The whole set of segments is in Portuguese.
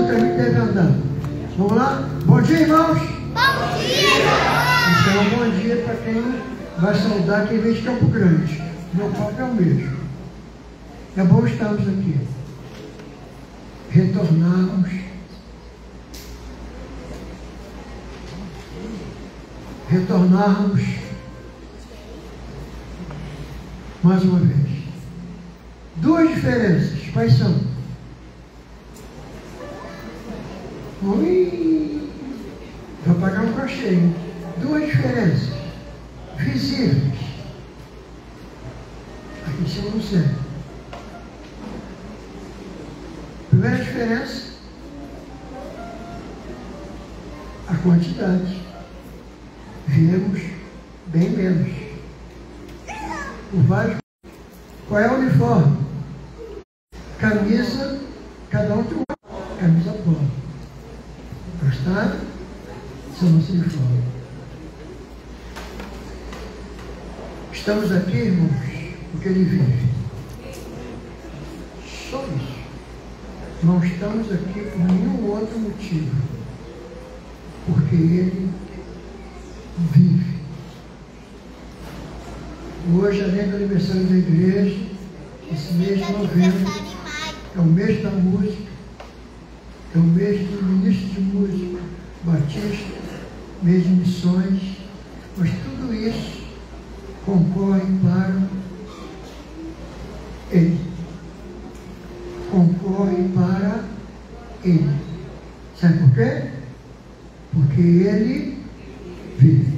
que a gente deve andar. Vamos lá? Bom dia, irmãos! Bom dia, irmãos! Então, bom dia para quem vai saudar quem vem de Campo Grande. Meu papo é o mesmo. É bom estarmos aqui. Retornarmos. Retornarmos mais uma vez. Duas diferenças. Quais são? Ui! Vou pagar um cachê. Duas diferenças visíveis. Aqui em cima não sei. Primeira diferença, a quantidade. Viemos bem menos. Por vários. Qual é o uniforme? Camisa, cada um tem uma camisa polo. Gostaram? São nosso uniforme. Estamos aqui, irmãos, porque ele vive. Só isso. Não estamos aqui por nenhum outro motivo. Porque ele vive. Hoje, além do aniversário da igreja, esse mês de novembro é o mês da música, é o mês do ministro de música batista, mês de missões, mas tudo isso concorre para ele. Concorre para ele. Sabe por quê? Porque ele vive.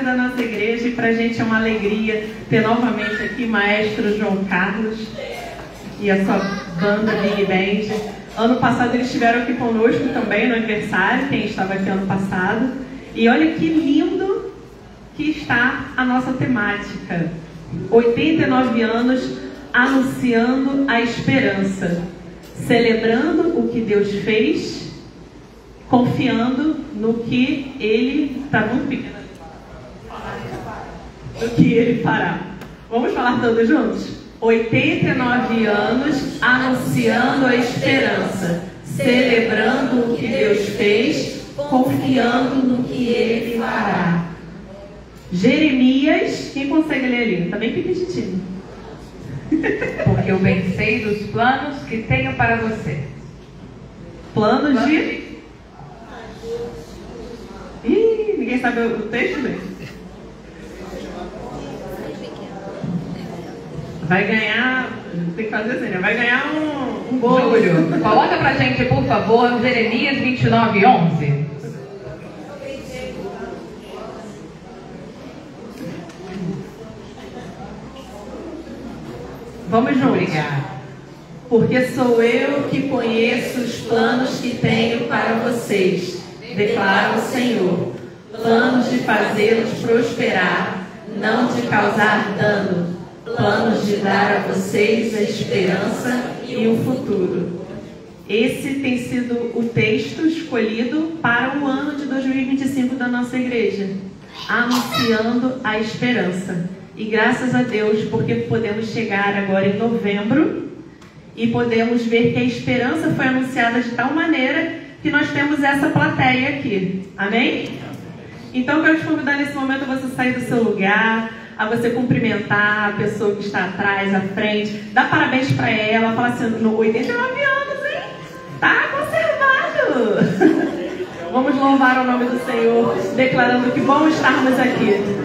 da nossa igreja e para a gente é uma alegria ter novamente aqui maestro João Carlos e a sua banda Big Band. Ano passado eles estiveram aqui conosco também no aniversário, quem estava aqui ano passado. E olha que lindo que está a nossa temática. 89 anos anunciando a esperança, celebrando o que Deus fez, confiando no que Ele está muito pequeno, no que Ele fará. Vamos falar todos juntos? 89 anos anunciando a esperança, celebrando o que Deus fez, confiando no que Ele fará. Jeremias, quem consegue ler ali? Está bem pequenininho. Porque eu bem sei dos planos que tenho para você. Planos de... Ih, ninguém sabe o texto dele. Vai ganhar, tem que fazer assim, né? Vai ganhar um bolo. Júlio, coloca pra gente, por favor, Jeremias 29:11. Vamos juntos. Obrigada. Porque sou eu que conheço os planos que tenho para vocês, declara o Senhor. Planos de fazê-los prosperar, não de causar dano. Planos de dar a vocês a esperança e o futuro. Esse tem sido o texto escolhido para o ano de 2025 da nossa igreja, anunciando a esperança. E graças a Deus, porque podemos chegar agora em novembro e podemos ver que a esperança foi anunciada de tal maneira que nós temos essa plateia aqui. Amém? Então eu quero te convidar nesse momento a você sair do seu lugar, a você cumprimentar a pessoa que está atrás, à frente, dar parabéns para ela, falar assim, no 89 anos, hein? Tá conservado! Vamos louvar o nome do Senhor, declarando que bom estarmos aqui.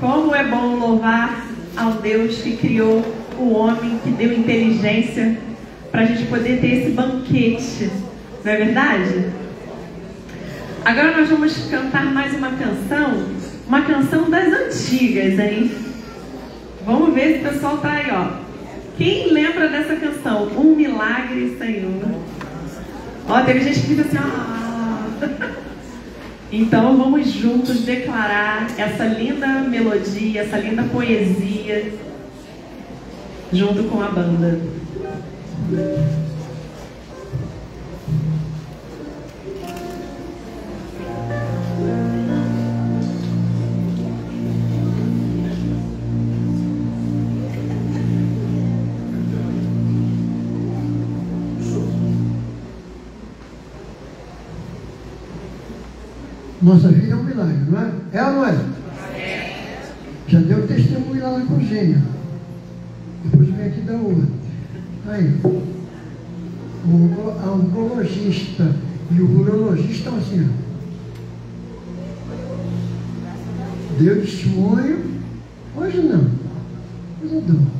Como é bom louvar ao Deus que criou o homem, que deu inteligência para a gente poder ter esse banquete, não é verdade? Agora nós vamos cantar mais uma canção das antigas, hein? Vamos ver se o pessoal tá aí, ó. Quem lembra dessa canção? Um milagre, Senhor. Ó, teve gente que diz assim, Então vamos juntos declarar essa linda melodia, essa linda poesia, junto com a banda. Nossa vida é um milagre, não é? É ou não é? Já deu testemunho lá na cozinha. Depois vem aqui dar outra. Aí, o oncologista e o urologista estão assim, ó. Deu testemunho. Hoje não. Hoje eu dou.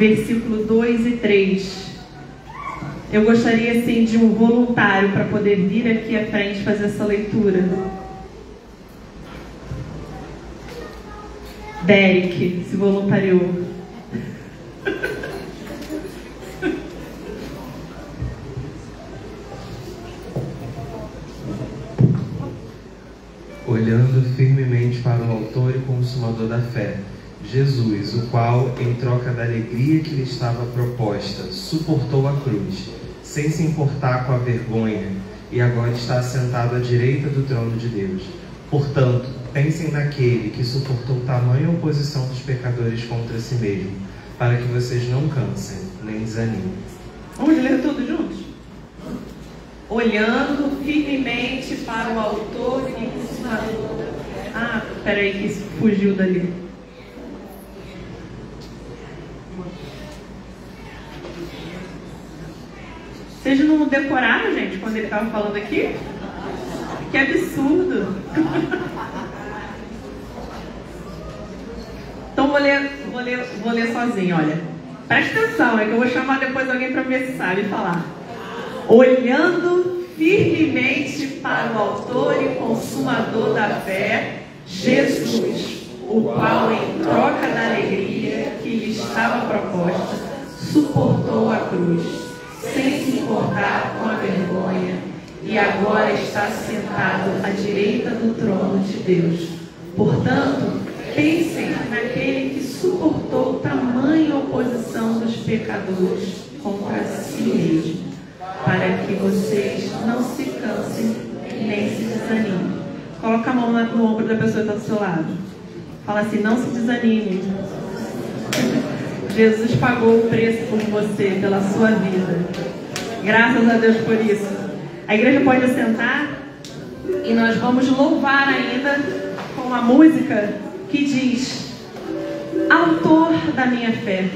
versículo 2 e 3. Eu gostaria, assim, de um voluntário para poder vir aqui à frente fazer essa leitura. Derek se voluntariou. Olhando firmemente para o autor e consumador da fé, Jesus, o qual, em troca da alegria que lhe estava proposta, suportou a cruz, sem se importar com a vergonha, e agora está assentado à direita do trono de Deus. Portanto, pensem naquele que suportou tamanha oposição dos pecadores contra si mesmo, para que vocês não cansem, nem desanimem. Vamos ler tudo juntos? Olhando firmemente para o autor e consumador. Peraí, que isso fugiu dali. Vocês não decoraram, gente, quando ele estava falando aqui? Que absurdo! Então vou ler sozinho, olha. Presta atenção, é que eu vou chamar depois alguém para ver se sabe falar. Olhando firmemente para o autor e consumador da fé, Jesus, o qual, em troca da alegria que lhe estava proposta, suportou a cruz, sem se importar com a vergonha, e agora está sentado à direita do trono de Deus. Portanto, pensem naquele que suportou tamanha oposição dos pecadores contra si mesmo, para que vocês não se cansem nem se desanimem. Coloca a mão no ombro da pessoa que está do seu lado. Fala assim: não se desanime. Jesus pagou o preço por você, pela sua vida. Graças a Deus por isso. A igreja pode assentar e nós vamos louvar ainda com uma música que diz: Autor da minha fé.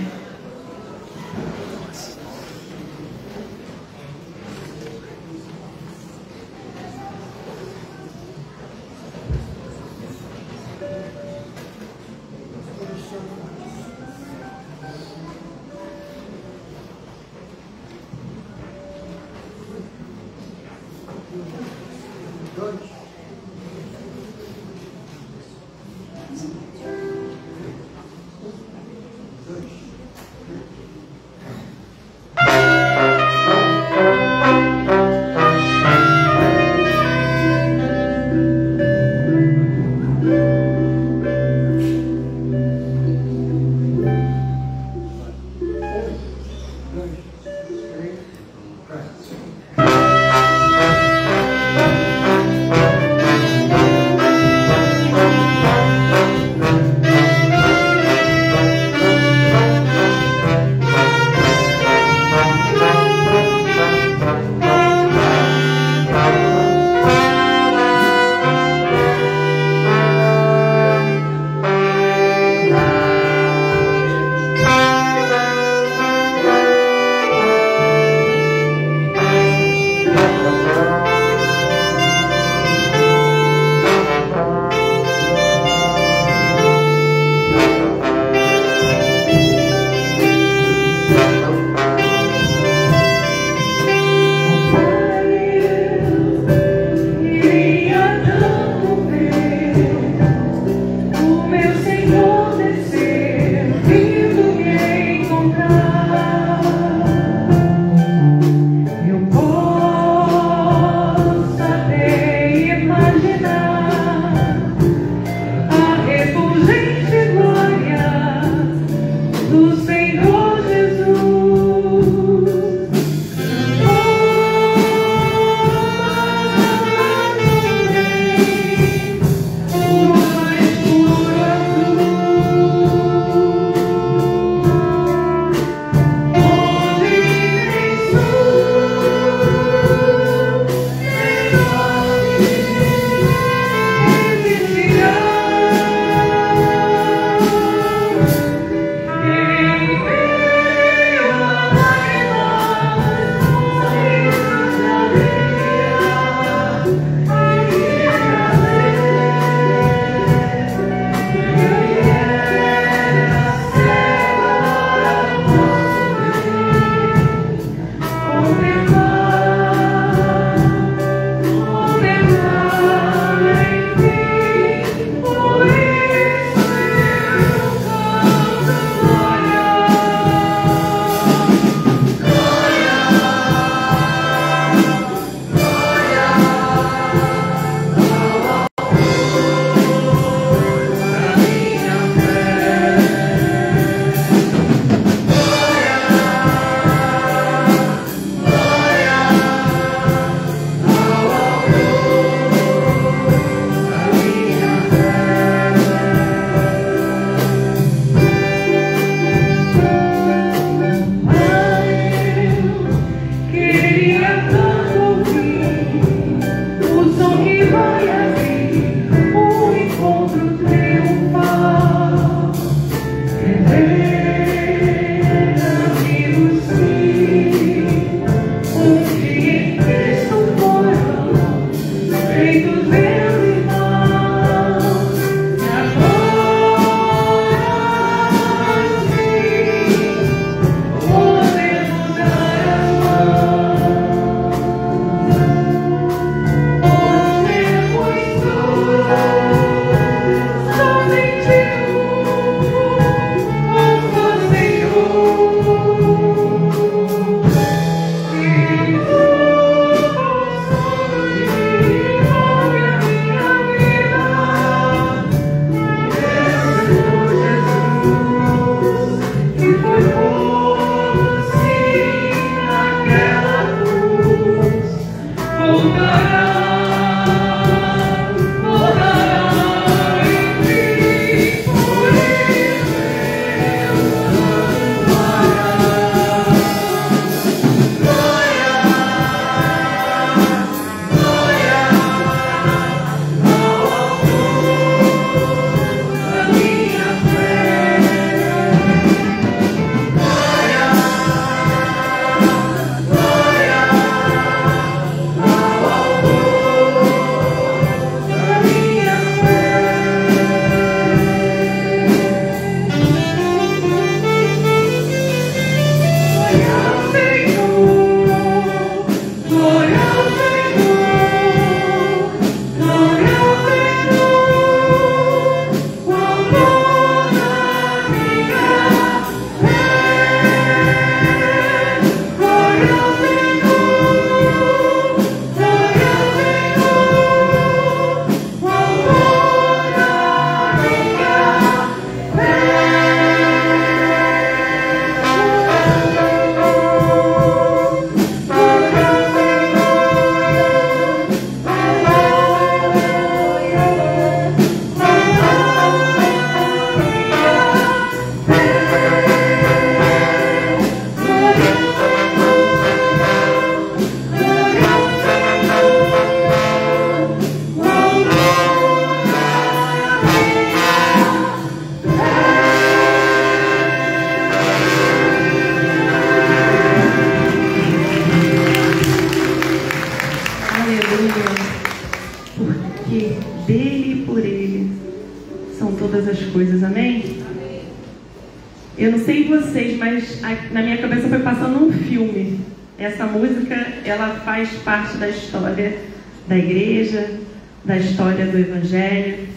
vocês, mas na minha cabeça foi passando um filme. Essa música, ela faz parte da história da igreja, da história do Evangelho,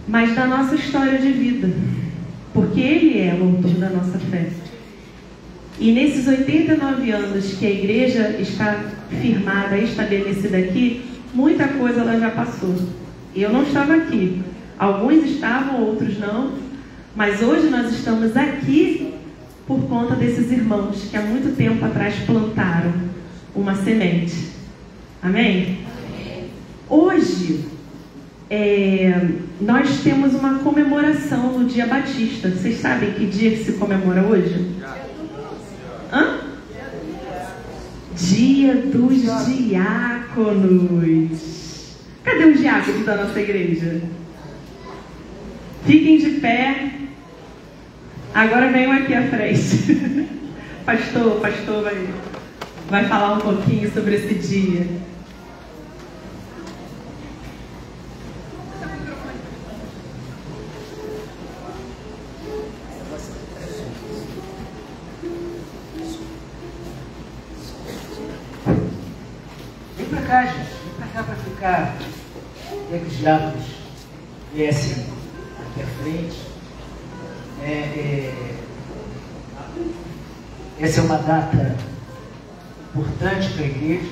mas da nossa história de vida, porque Ele é o autor da nossa fé. E nesses 89 anos que a igreja está firmada, estabelecida aqui, muita coisa ela já passou. Eu não estava aqui, alguns estavam, outros não, mas hoje nós estamos aqui por conta desses irmãos que há muito tempo atrás plantaram uma semente. Amém? Hoje, nós temos uma comemoração no Dia Batista. Vocês sabem que dia que se comemora hoje? Hã? Dia dos diáconos. Cadê os diáconos da nossa igreja? Fiquem de pé. Agora venham aqui à frente. Pastor vai falar um pouquinho sobre esse dia. Vem pra cá, gente. Vem pra cá pra ficar. Quer que os diáconos viessem aqui à frente. Essa é uma data importante para a igreja.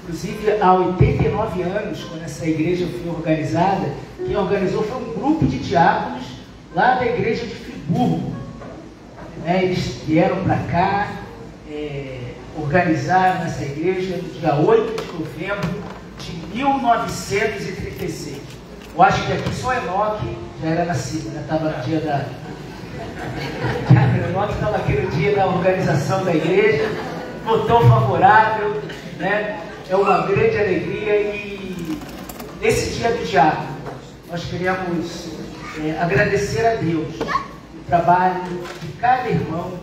Inclusive, há 89 anos, quando essa igreja foi organizada, quem organizou foi um grupo de diáconos lá da igreja de Friburgo. Eles vieram para cá, organizaram essa igreja no dia 8 de novembro de 1936. Eu acho que aqui só Enoque já era nascido, já estava no dia da... Enoque estava aqui no dia da organização da igreja, votou favorável, né? É uma grande alegria. E nesse dia do diácono, nós queremos agradecer a Deus o trabalho de cada irmão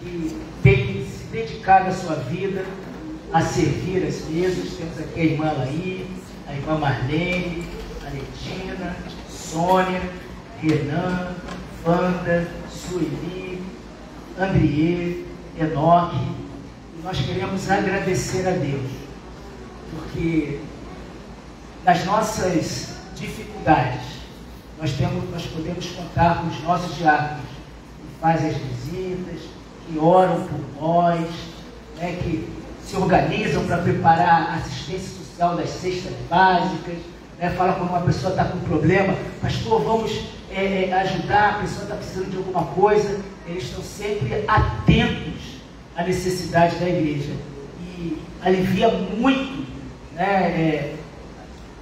que tem se dedicado a sua vida a servir as mesas. Temos aqui a irmã Laí, a irmã Marlene, a Letina, Sônia, Renan, Wanda, Sueli, Andriê, Enoque. E nós queremos agradecer a Deus, porque nas nossas dificuldades nós podemos contar com os nossos diáconos que fazem as visitas, que oram por nós, né, que se organizam para preparar a assistência social das cestas básicas, né, fala quando uma pessoa está com um problema, pastor, vamos ajudar, a pessoa está precisando de alguma coisa. Eles estão sempre atentos à necessidade da igreja e alivia muito, né?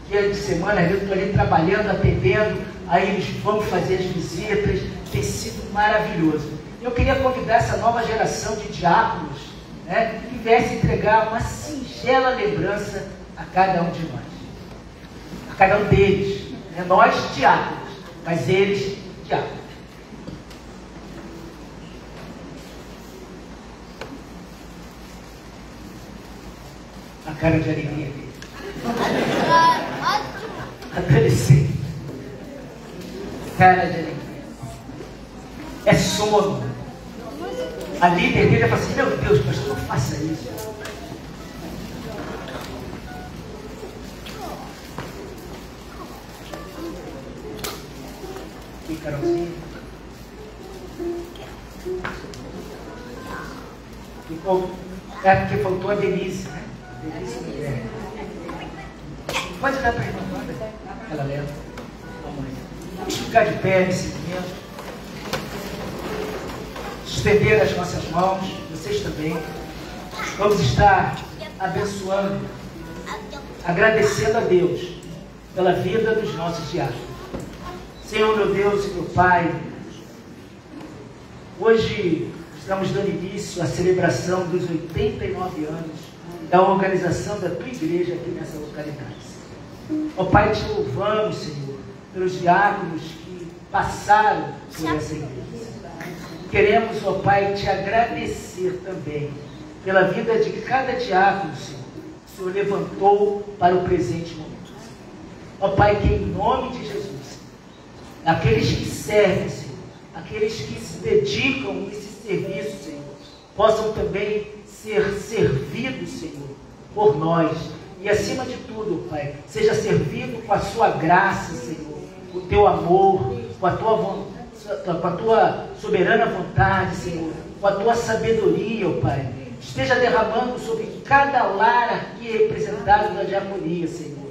Dia de semana eu estou ali trabalhando, atendendo, aí eles vão fazer as visitas, tem sido maravilhoso. Eu queria convidar essa nova geração de diáconos, né, que viesse entregar uma singela lembrança a cada um de nós, a cada um deles, né? Nós diáconos, mas eles diáconos. A cara de alegria dele. Adolescente. Cara de alegria. É sono. A líder dele fala assim: meu Deus, pastor, não faça isso. E Carolzinha. Ficou. É porque faltou a Denise, né? Denise mulher. Pode dar para a irmã, ela leva. Vamos ficar de pé nesse momento. Estender as nossas mãos, vocês também. Vamos estar abençoando, agradecendo a Deus pela vida dos nossos diáconos. Senhor, meu Deus e meu Pai, hoje estamos dando início à celebração dos 89 anos da organização da Tua Igreja aqui nessa localidade. Ó Pai, Te louvamos, Senhor, pelos diáconos que passaram por essa igreja. Queremos, ó Pai, Te agradecer também pela vida de cada diácono, Senhor, que o Senhor levantou para o presente momento. Ó Pai, que em nome de Jesus, aqueles que servem, Senhor, aqueles que se dedicam nesse serviço, Senhor, possam também ser servidos, Senhor, por nós. E acima de tudo, Pai, seja servido com a sua graça, Senhor, com o teu amor, com a tua soberana vontade, Senhor, com a tua sabedoria, ó Pai. Esteja derramando sobre cada lar aqui representado da diaconia, Senhor.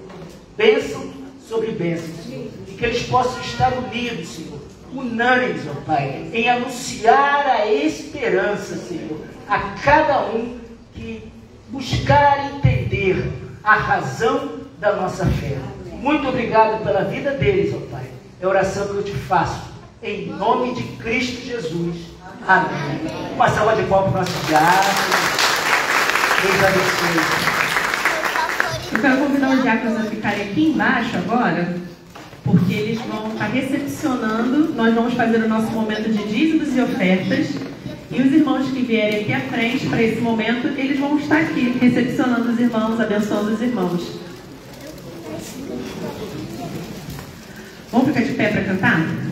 Bênção sobre bênção, Senhor. E que eles possam estar unidos, Senhor, unânimes, ó Pai, em anunciar a esperança, Senhor, a cada um que buscar entender a razão da nossa fé. Muito obrigado pela vida deles, ó Pai. É a oração que eu te faço, em nome de Cristo Jesus. Amém. Uma salva de palmas para o nosso diácono. Deus abençoe. Eu quero convidar os diáconos a ficarem aqui embaixo agora, porque eles vão estar recepcionando. Nós vamos fazer o nosso momento de dízimos e ofertas. E os irmãos que vierem aqui à frente para esse momento, eles vão estar aqui recepcionando os irmãos, abençoando os irmãos. Vamos ficar de pé para cantar?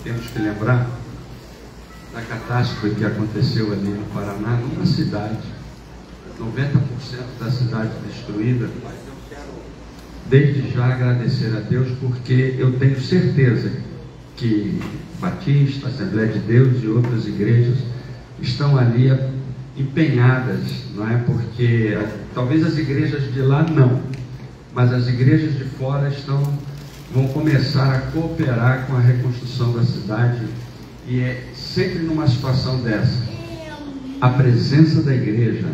temos que lembrar da catástrofe que aconteceu ali no Paraná, numa cidade, 90% da cidade destruída. Desde já agradecer a Deus, porque eu tenho certeza que Batista, Assembleia de Deus e outras igrejas estão ali empenhadas, não é? Porque talvez as igrejas de lá não, mas as igrejas de fora vão começar a cooperar com a reconstrução da cidade. E é sempre numa situação dessa, a presença da igreja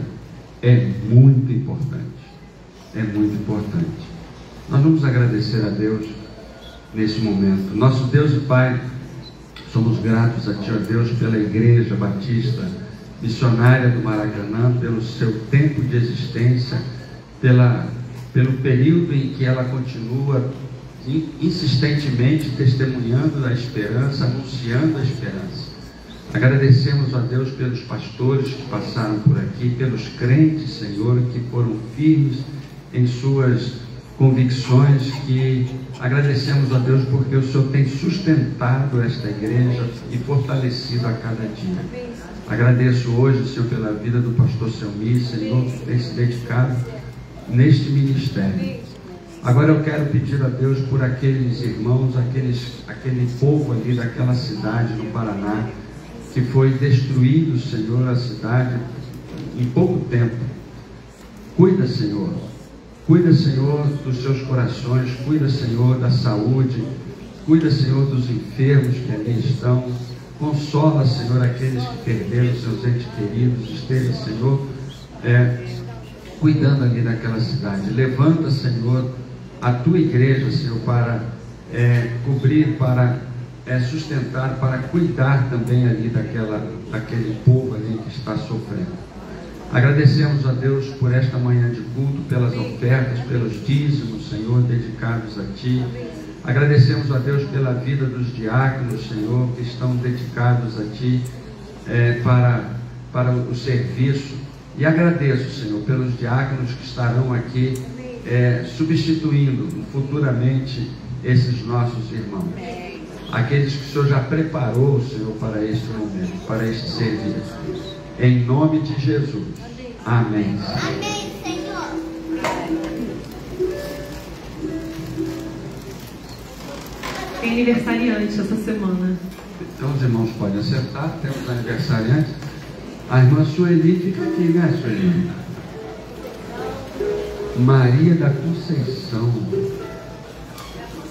é muito importante. É muito importante. Nós vamos agradecer a Deus nesse momento. Nosso Deus e Pai, somos gratos a Ti, ó Deus, pela Igreja Batista Missionária do Maracanã, pelo seu tempo de existência, pelo período em que ela continua insistentemente testemunhando a esperança, anunciando a esperança. Agradecemos a Deus pelos pastores que passaram por aqui, pelos crentes, Senhor, que foram firmes em suas convicções, que agradecemos a Deus porque o Senhor tem sustentado esta igreja e fortalecido a cada dia. Agradeço hoje, Senhor, pela vida do pastor Selmi, Senhor, que tem se dedicado neste ministério. Agora eu quero pedir a Deus por aqueles irmãos, aquele povo ali daquela cidade no Paraná, que foi destruído, Senhor, a cidade em pouco tempo. Cuida, Senhor. Cuida, Senhor, dos seus corações. Cuida, Senhor, da saúde. Cuida, Senhor, dos enfermos que ali estão. Consola, Senhor, aqueles que perderam seus entes queridos. Esteja, Senhor, cuidando ali daquela cidade. Levanta, Senhor, a Tua igreja, Senhor, para cobrir, para sustentar, para cuidar também ali daquele povo ali que está sofrendo. Agradecemos a Deus por esta manhã de culto, pelas ofertas, pelos dízimos, Senhor, dedicados a Ti. Agradecemos a Deus pela vida dos diáconos, Senhor, que estão dedicados a Ti para o serviço. E agradeço, Senhor, pelos diáconos que estarão aqui substituindo futuramente esses nossos irmãos. Aqueles que o Senhor já preparou, Senhor, para este momento, para este serviço. Em nome de Jesus. Amém. Amém, Senhor. Tem aniversariante essa semana. Então os irmãos podem acertar. Temos aniversariante. A irmã Sueli fica aqui, né, Sueli? Maria da Conceição.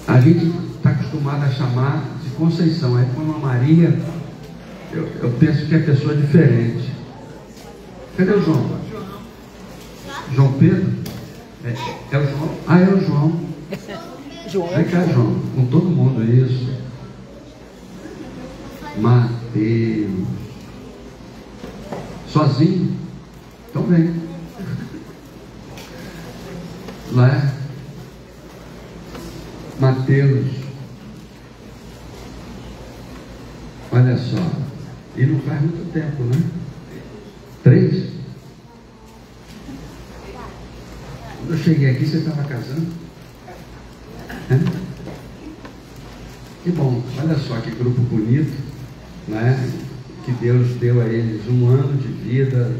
A gente está acostumado a chamar de Conceição. Aí quando uma Maria, eu penso que é pessoa diferente. Cadê o João? João Pedro? É o João? Ah, é o João. Vem cá, João. Com todo mundo isso. Mateus. Sozinho? Então vem. Lá. Mateus. Olha só. E não faz muito tempo, né? 3? Quando eu cheguei aqui, você estava casando? Que bom, olha só que grupo bonito, né? Que Deus deu a eles 1 ano de vida,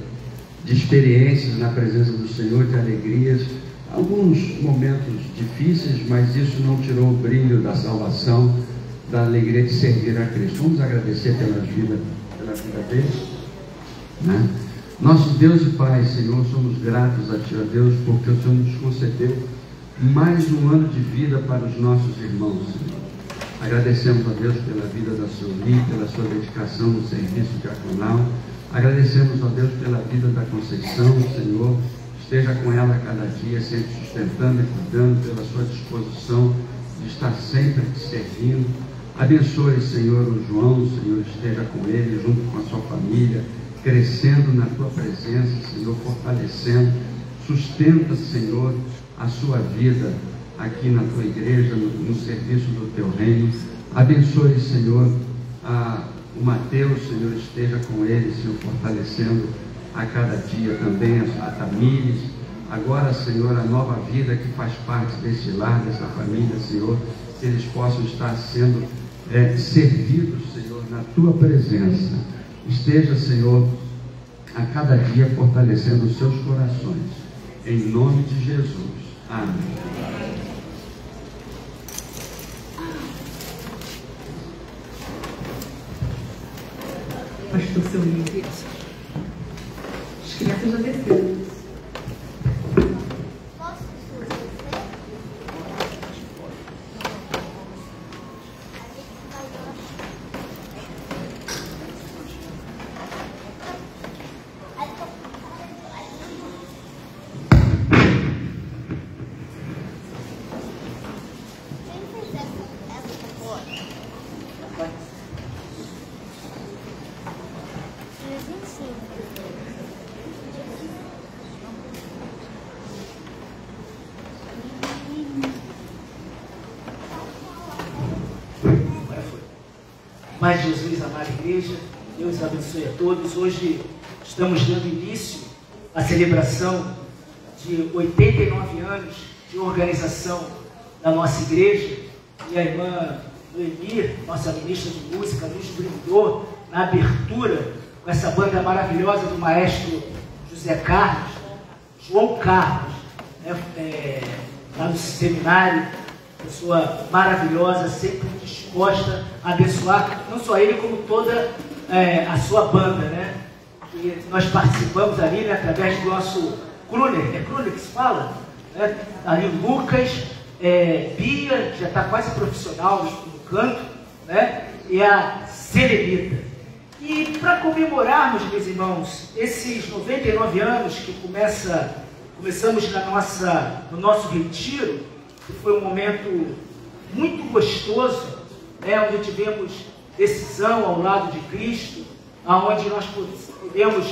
de experiências na presença do Senhor, de alegrias, alguns momentos difíceis, mas isso não tirou o brilho da salvação, da alegria de servir a Cristo. Vamos agradecer pela vida deles, né? Nosso Deus e Pai, Senhor, somos gratos a Ti, ó Deus, porque o Senhor nos concedeu mais 1 ano de vida para os nossos irmãos, Senhor. Agradecemos a Deus pela vida da Sueli, pela sua dedicação no serviço diaconal. Agradecemos a Deus pela vida da Conceição, Senhor. Esteja com ela a cada dia, sempre sustentando e cuidando, pela sua disposição de estar sempre te servindo. Abençoe, Senhor, o João, Senhor, esteja com ele, junto com a sua família, crescendo na tua presença, Senhor, fortalecendo. Sustenta, Senhor, a sua vida aqui na tua igreja, no serviço do teu reino. Abençoe, Senhor, o Mateus, Senhor, esteja com ele, Senhor, fortalecendo a cada dia também a Tamires. Agora, Senhor, a nova vida que faz parte desse lar, dessa família, Senhor, que eles possam estar sendo servidos, Senhor, na Tua presença. Esteja, Senhor, a cada dia fortalecendo os seus corações. Em nome de Jesus. Amém. Pastor, seu livro. As crianças já desceram. Mas Jesus, amada igreja, Deus abençoe a todos. Hoje estamos dando início à celebração de 89 anos de organização da nossa igreja. E a irmã Noemi, nossa ministra de música, nos brindou na abertura com essa banda maravilhosa do maestro José Carlos, João Carlos, lá no seminário, pessoa maravilhosa, sempre disposta a abençoar, não só ele, como toda a sua banda, né? E nós participamos ali, né, através do nosso Kruner, é Kruner que se fala? Né? Ali o Lucas, Bia, já está quase profissional no canto, né? E a Serenita. E para comemorarmos, meus irmãos, esses 99 anos que começamos no nosso retiro, que foi um momento muito gostoso, né, onde tivemos decisão ao lado de Cristo, onde nós podemos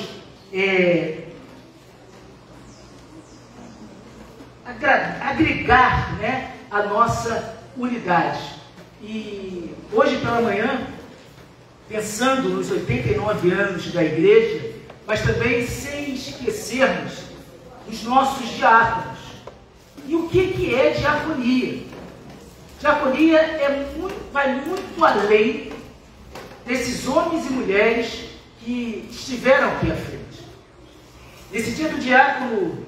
agregar, né, a nossa unidade. E hoje pela manhã, pensando nos 89 anos da igreja, mas também sem esquecermos dos nossos diáconos. E o que é diaconia? Diaconia vai muito além desses homens e mulheres que estiveram aqui à frente. Nesse dia do diácono,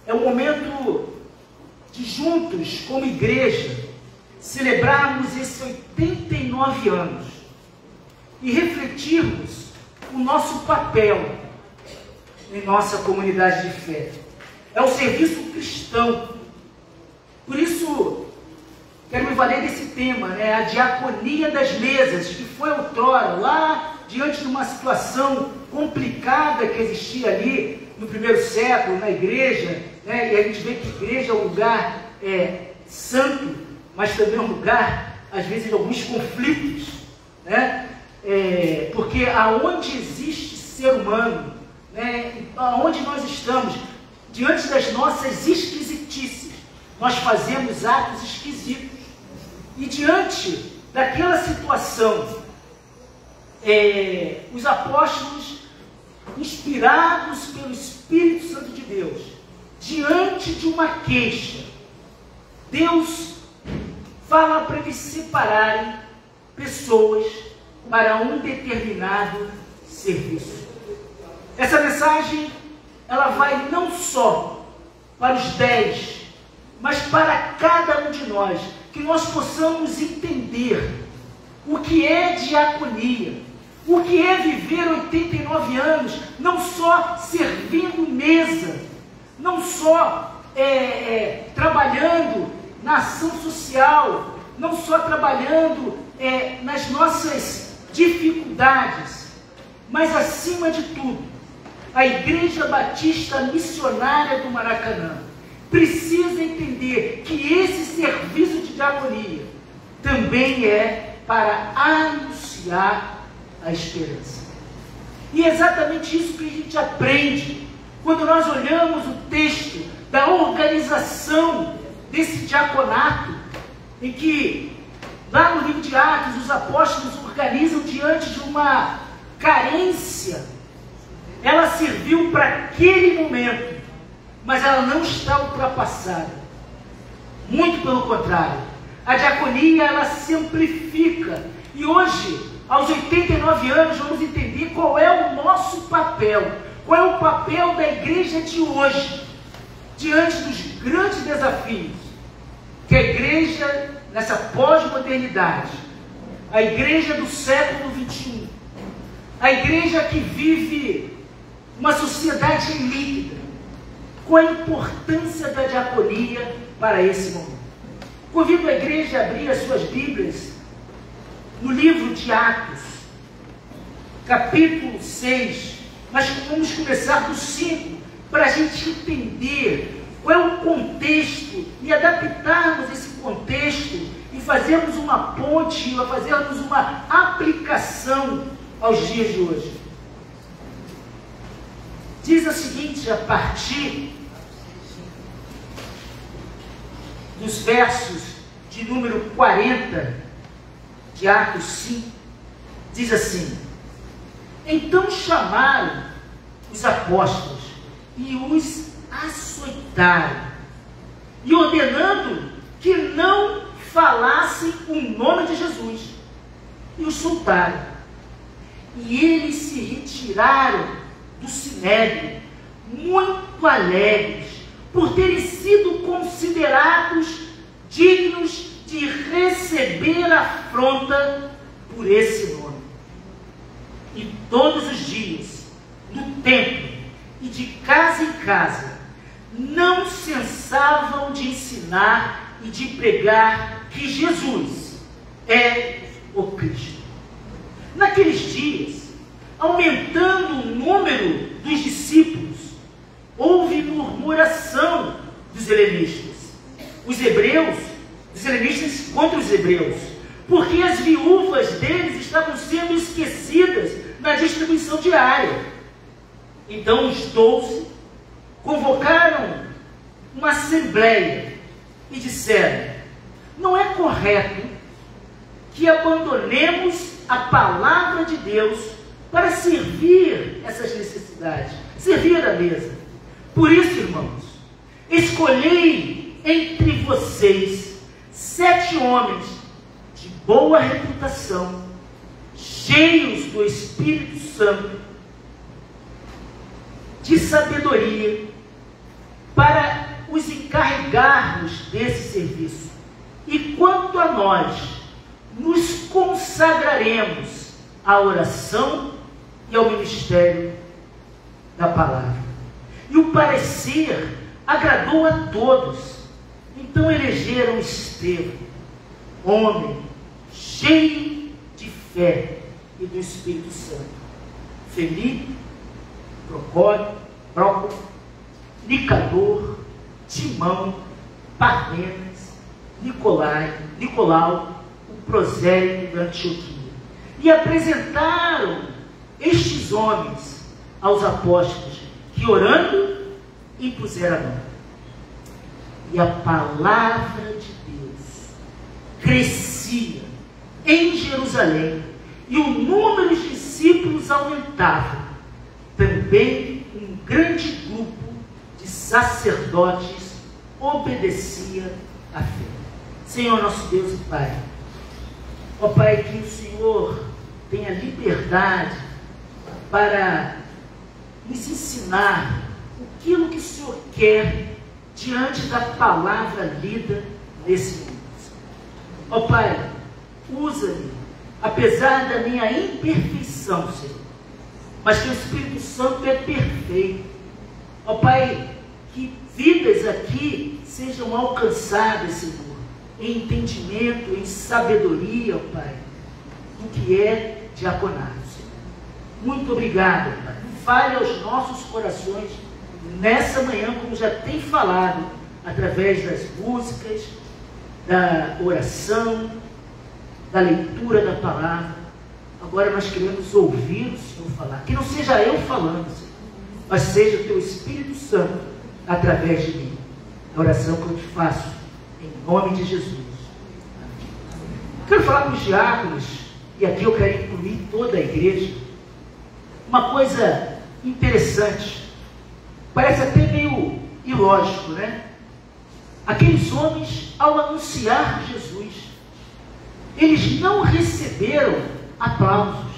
é o momento de juntos, como igreja, celebrarmos esses 89 anos e refletirmos o nosso papel em nossa comunidade de fé. É o serviço cristão. Por isso, quero me valer desse tema, né? A diaconia das mesas, que foi outrora, lá diante de uma situação complicada que existia ali no primeiro século, na igreja, né? E a gente vê que a igreja é um lugar santo, mas também é um lugar, às vezes, de alguns conflitos, né? Porque aonde existe ser humano, né? Aonde nós estamos, diante das nossas esquisitices, nós fazemos atos esquisitos. E diante daquela situação, os apóstolos, inspirados pelo Espírito Santo de Deus, diante de uma queixa, Deus fala para eles separarem pessoas para um determinado serviço. Essa mensagem, ela vai não só para os 10, mas para cada um de nós, que nós possamos entender o que é diaconia, o que é viver 89 anos, não só servindo mesa, não só trabalhando na ação social, não só trabalhando nas nossas dificuldades, mas acima de tudo, a Igreja Batista Missionária do Maracanã precisa entender que esse serviço de diaconia também é para anunciar a esperança. E é exatamente isso que a gente aprende quando nós olhamos o texto da organização desse diaconato, em que, lá no livro de Atos, os apóstolos organizam diante de uma carência. Ela serviu para aquele momento, mas ela não está ultrapassada. Muito pelo contrário, A diaconia, ela se amplifica. E hoje, aos 89 anos, vamos entender qual é o nosso papel. Qual é o papel da igreja de hoje, diante dos grandes desafios que a igreja, nessa pós-modernidade, a igreja do século XXI, a igreja que vive uma sociedade líquida, qual a importância da diaconia para esse momento. Convido a igreja a abrir as suas Bíblias no livro de Atos, capítulo 6, mas vamos começar do 5, para a gente entender qual é o contexto e adaptarmos esse contexto e fazermos uma ponte, fazermos uma aplicação aos dias de hoje. Diz o seguinte, a partir dos versos de número 40 de Atos 5, diz assim: então chamaram os apóstolos e os açoitaram, e ordenando que não falassem o nome de Jesus, e os soltaram. E eles se retiraram do sinédrio, muito alegres, por terem sido considerados dignos de receber afronta por esse nome. E todos os dias, no templo e de casa em casa, não cessavam de ensinar e de pregar que Jesus é o Cristo. Naqueles dias, aumentando o número dos discípulos, houve murmuração dos helenistas. Os helenistas contra os hebreus, porque as viúvas deles estavam sendo esquecidas na distribuição diária. Então os 12 convocaram uma assembleia e disseram: não é correto que abandonemos a palavra de Deus para servir essas necessidades, servir a mesa. Por isso, irmãos, escolhei entre vocês 7 homens de boa reputação, cheios do Espírito Santo, de sabedoria, para os encarregarmos desse serviço. E quanto a nós, nos consagraremos à oração e ao ministério da palavra. E o parecer agradou a todos. Então elegeram Estevão, homem cheio de fé e do Espírito Santo, Felipe, Prócoro, Nicador, Timão, Parmenas, Nicolau, o prosélito da Antioquia. E apresentaram estes homens aos apóstolos, que orando impuseram a mão. E a palavra de Deus crescia em Jerusalém, e o número de discípulos aumentava. Também um grande grupo de sacerdotes obedecia à fé. Senhor nosso Deus e Pai, ó Pai, que o Senhor tenha liberdade para nos ensinar aquilo que o Senhor quer diante da palavra lida nesse momento. Ó Pai, usa-me, apesar da minha imperfeição, Senhor, mas que o Espírito Santo é perfeito. Ó Pai, que vidas aqui sejam alcançadas, Senhor, em entendimento, em sabedoria, ó Pai, do que é diaconato, Senhor. Muito obrigado, Pai. Fale aos nossos corações nessa manhã, como já tem falado, através das músicas, da oração, da leitura da palavra. Agora nós queremos ouvir o Senhor falar. Que não seja eu falando, Senhor, mas seja o Teu Espírito Santo através de mim. A oração que eu te faço, em nome de Jesus. Quero falar com os diáconos, e aqui eu quero incluir toda a igreja, uma coisa interessante. Parece até meio ilógico, né? Aqueles homens, ao anunciar Jesus, eles não receberam aplausos,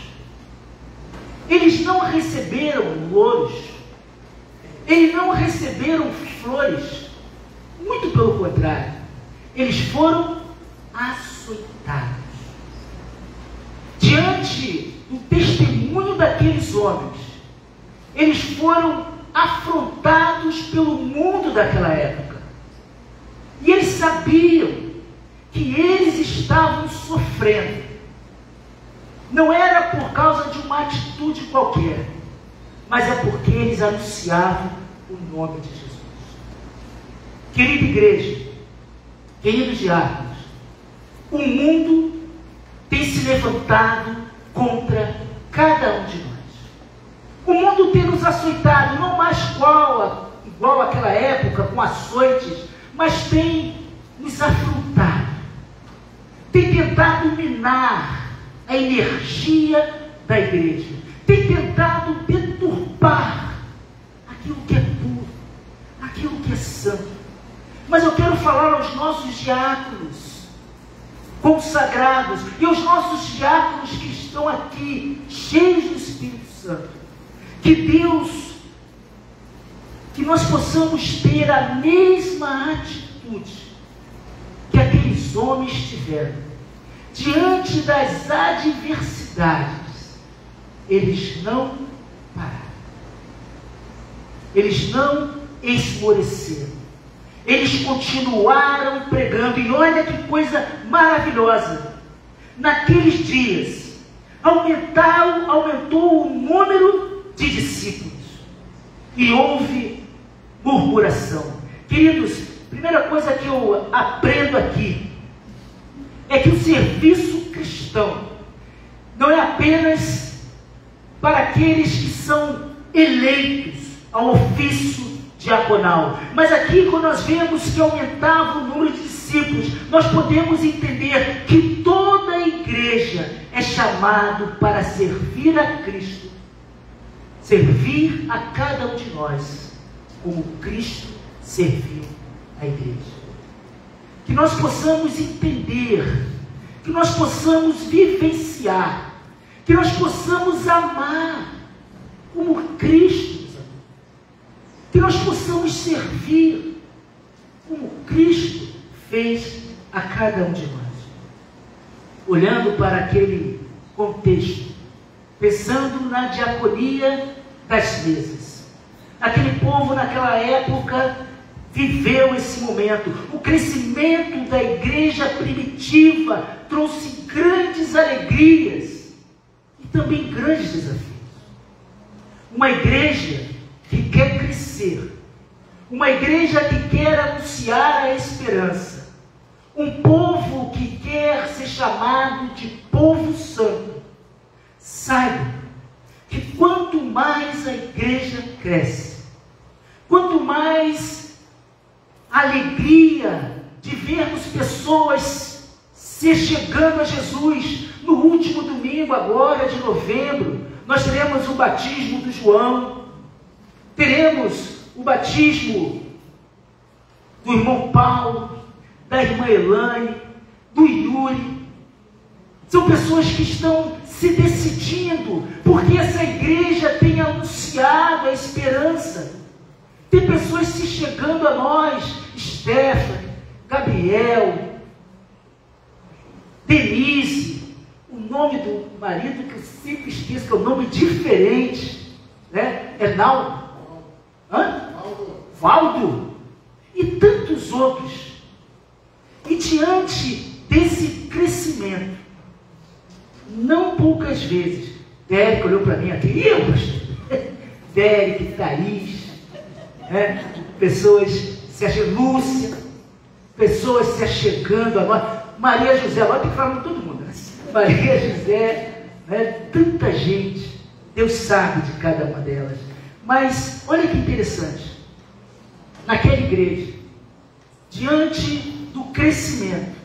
eles não receberam louros, eles não receberam flores, muito pelo contrário, eles foram açoitados. Diante do testemunho daqueles homens, eles foram afrontados pelo mundo daquela época. E eles sabiam que eles estavam sofrendo. Não era por causa de uma atitude qualquer, mas é porque eles anunciavam o nome de Jesus. Querida igreja, queridos diáconos, o mundo tem se levantado contra cada um de nós. O mundo tem nos açoitado, não mais igual àquela época, com açoites, mas tem nos afrontado, tem tentado minar a energia da igreja, tem tentado deturpar aquilo que é puro, aquilo que é santo. Mas eu quero falar aos nossos diáconos consagrados e aos nossos diáconos que estão aqui, cheios do Espírito Santo, que nós possamos ter a mesma atitude que aqueles homens tiveram diante das adversidades. Eles não pararam, eles não esmoreceram, eles continuaram pregando. E olha que coisa maravilhosa, naqueles dias aumentou o número de discípulos e houve murmuração. Queridos, primeira coisa que eu aprendo aqui é que o serviço cristão não é apenas para aqueles que são eleitos ao ofício diaconal, mas aqui quando nós vemos que aumentava o número de discípulos, nós podemos entender que toda a igreja é chamado para servir a Cristo, servir a cada um de nós, como Cristo serviu a igreja. Que nós possamos entender, que nós possamos vivenciar, que nós possamos amar como Cristo nos amou, que nós possamos servir como Cristo fez a cada um de nós. Olhando para aquele contexto, pensando na diaconia das mesas, aquele povo naquela época viveu esse momento. O crescimento da igreja primitiva trouxe grandes alegrias e também grandes desafios. Uma igreja que quer crescer, uma igreja que quer anunciar a esperança, um povo que quer ser chamado de povo santo. Saiba que quanto mais a igreja cresce, quanto mais alegria de vermos pessoas se chegando a Jesus. No último domingo agora de novembro, nós teremos o batismo do João, teremos o batismo do irmão Paulo, da irmã Elaine, do Yuri. São pessoas que estão se decidindo, porque essa igreja tem anunciado a esperança. Tem pessoas se chegando a nós, Stephanie, Gabriel, Denise, o nome do marido que eu sempre esqueço, que é um nome diferente, né? É Naldo? Valdo, e tantos outros. E diante desse crescimento, não poucas vezes, Derek olhou para mim aqui, Derek, Thaís, né? Pessoas se achegando, Lúcia, pessoas se achegando a nós, Maria José, agora tem que falar com todo mundo, né? Maria José, né? Tanta gente, Deus sabe de cada uma delas. Mas olha que interessante, naquela igreja, diante do crescimento,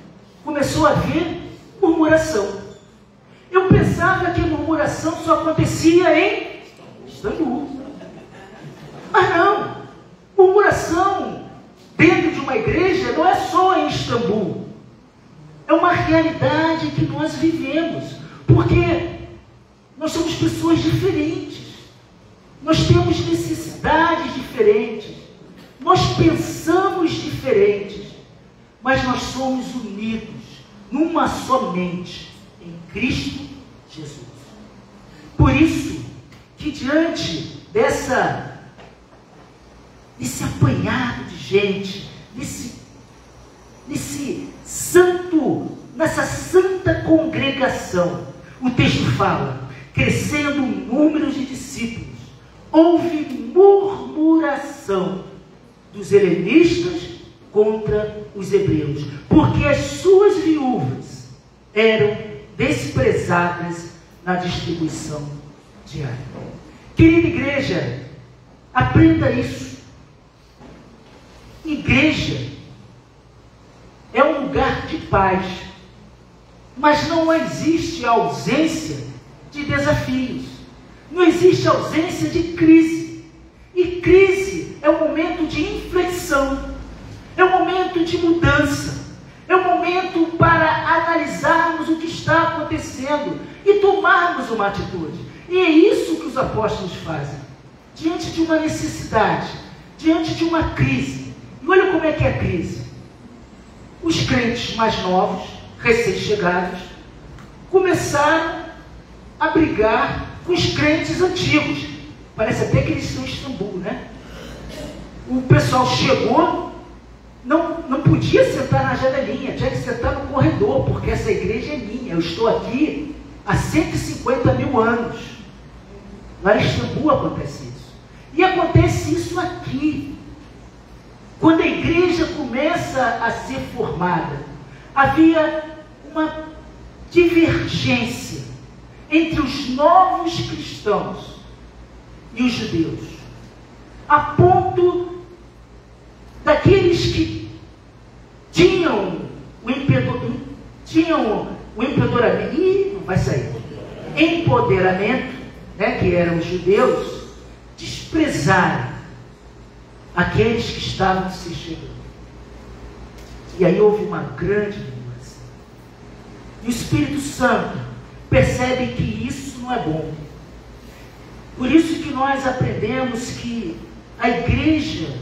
começou a haver murmuração. Eu pensava que a murmuração só acontecia em Istambul, mas não. Murmuração dentro de uma igreja não é só em Istambul. É uma realidade que nós vivemos, porque nós somos pessoas diferentes, nós temos necessidades diferentes, nós pensamos diferentes, mas nós somos unidos numa só mente, em Cristo Jesus. Por isso que diante desse apanhado de gente, nessa santa congregação, o texto fala, crescendo o número de discípulos, houve murmuração dos helenistas contra os hebreus, porque as suas viúvas eram desprezadas na distribuição diária. Querida igreja, aprenda isso. Igreja é um lugar de paz, mas não existe ausência de desafios, não existe ausência de crise, e crise é um momento de inflexão, é um momento de mudança, é um momento para analisarmos o que está acontecendo e tomarmos uma atitude. E é isso que os apóstolos fazem, diante de uma necessidade, diante de uma crise. E olha como é que é a crise. Os crentes mais novos, recém-chegados, começaram a brigar com os crentes antigos. Parece até que eles são Istambul, né? O pessoal chegou, não podia sentar na janelinha, tinha que sentar no corredor, porque essa igreja é minha, eu estou aqui há 150 mil anos. Lá em Istambul acontece isso. E acontece isso aqui. Quando a igreja começa a ser formada, havia uma divergência entre os novos cristãos e os judeus, a ponto daqueles que tinham o empoderamento, né, que eram os judeus, desprezarem aqueles que estavam se chegando. E aí houve uma grande mudança. E o Espírito Santo percebe que isso não é bom. Por isso que nós aprendemos que a igreja,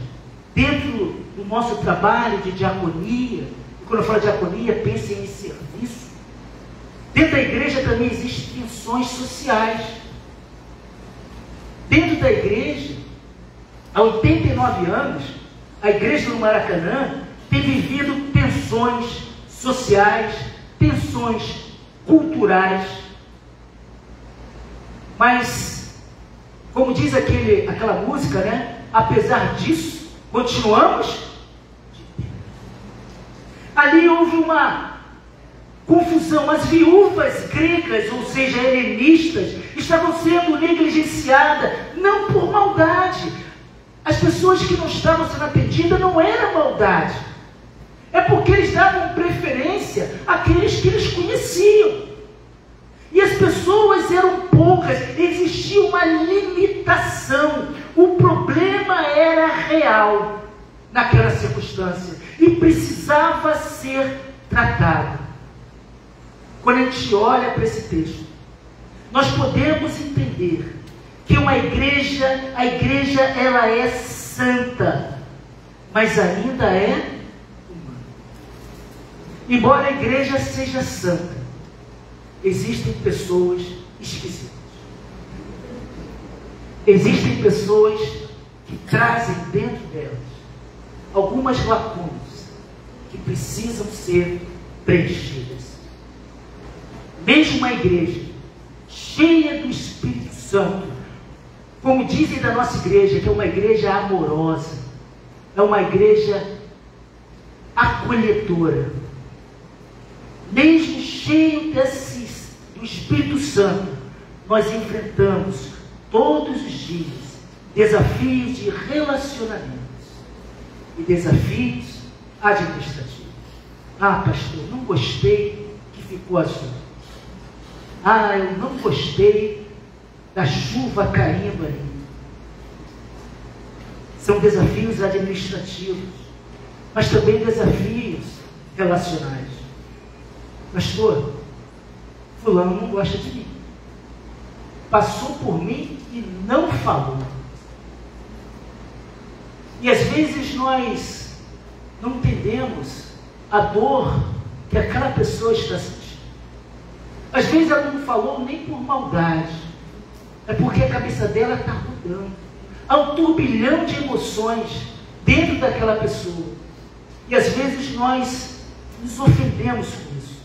dentro do nosso trabalho de diaconia, e quando eu falo diaconia, pensem em serviço, dentro da igreja também existem tensões sociais. Dentro da igreja, há 89 anos, a igreja do Maracanã tem vivido tensões sociais, tensões culturais. Mas, como diz aquela música, né? Apesar disso, continuamos de pé. Ali houve uma confusão. As viúvas gregas, ou seja, helenistas, estavam sendo negligenciadas, não por maldade. As pessoas que não estavam sendo atendidas não era maldade. É porque eles davam preferência àqueles que eles conheciam. E as pessoas eram poucas, existia uma limitação. O problema era real naquela circunstância e precisava ser tratado. Quando a gente olha para esse texto, nós podemos entender que a igreja ela é santa, mas ainda é humana. Embora a igreja seja santa, existem pessoas esquisitas. Existem pessoas que trazem dentro delas algumas lacunas que precisam ser preenchidas. Mesmo a igreja cheia do Espírito Santo, como dizem da nossa igreja, que é uma igreja amorosa, é uma igreja acolhedora, mesmo cheio do Espírito Santo, nós enfrentamos todos os dias desafios de relacionamentos e desafios administrativos. Ah, pastor, não gostei que ficou azul. Ah, eu não gostei da chuva caindo ali. São desafios administrativos, mas também desafios relacionais. pastor, fulano não gosta de mim. Passou por mim e não falou. E às vezes nós não entendemos a dor que aquela pessoa está sentindo. Às vezes ela não falou nem por maldade, é porque a cabeça dela está rodando. Há um turbilhão de emoções dentro daquela pessoa. E às vezes nós nos ofendemos com isso.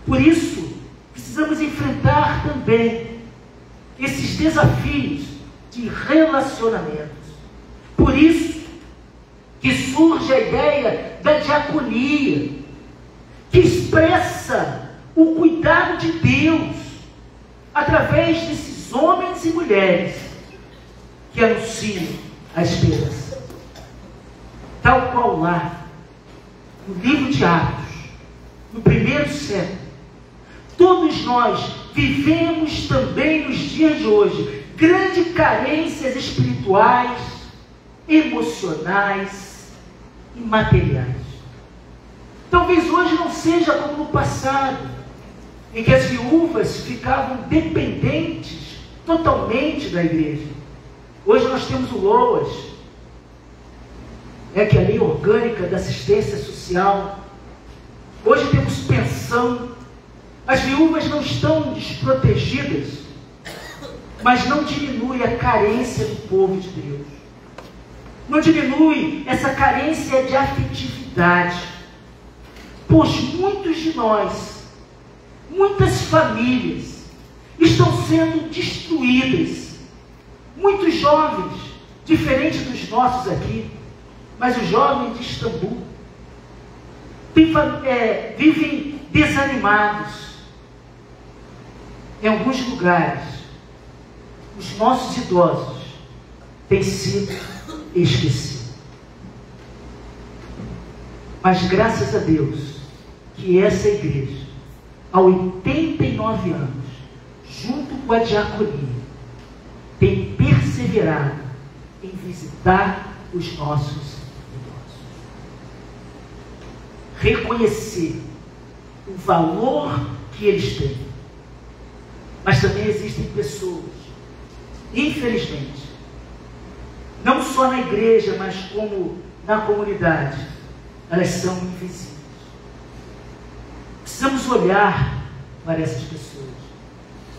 Por isso, precisamos enfrentar também esses desafios de relacionamentos. Por isso que surge a ideia da diaconia, que expressa o cuidado de Deus através desses homens e mulheres que anunciam a esperança. Tal qual lá, no livro de Atos, no primeiro século, todos nós vivemos também nos dias de hoje grandes carências espirituais, emocionais e materiais. Talvez hoje não seja como no passado, em que as viúvas ficavam dependentes totalmente da igreja. Hoje nós temos o LOAS, que é a Lei Orgânica da Assistência Social. Hoje temos pensão. As viúvas não estão desprotegidas, mas não diminui a carência do povo de Deus. Não diminui essa carência de afetividade. Pois muitos de nós, muitas famílias estão sendo destruídas. Muitos jovens, diferente dos nossos aqui, mas os jovens de Istambul, vivem desanimados. Em alguns lugares, os nossos idosos têm sido esquecidos. Mas graças a Deus, que essa igreja, há 89 anos, junto com a diaconia, tem perseverado em visitar os nossos idosos. Reconhecer o valor que eles têm. Mas também existem pessoas, infelizmente, não só na igreja, mas como na comunidade, elas são invisíveis. Precisamos olhar para essas pessoas.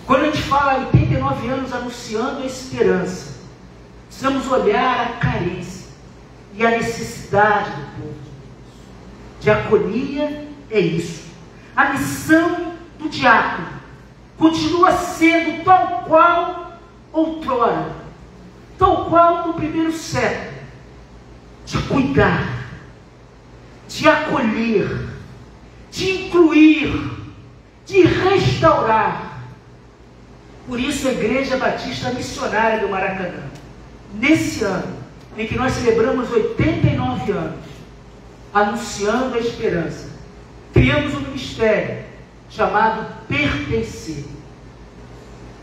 Quando a gente fala 89 anos anunciando a esperança, precisamos olhar a carência e a necessidade do povo de Deus. Diaconia é isso. A missão do diácono continua sendo tal qual outrora, tal qual no primeiro século, de cuidar, de acolher, de incluir, de restaurar. Por isso a Igreja Batista Missionária do Maracanã, nesse ano em que nós celebramos 89 anos, anunciando a esperança, criamos um ministério chamado Pertencer,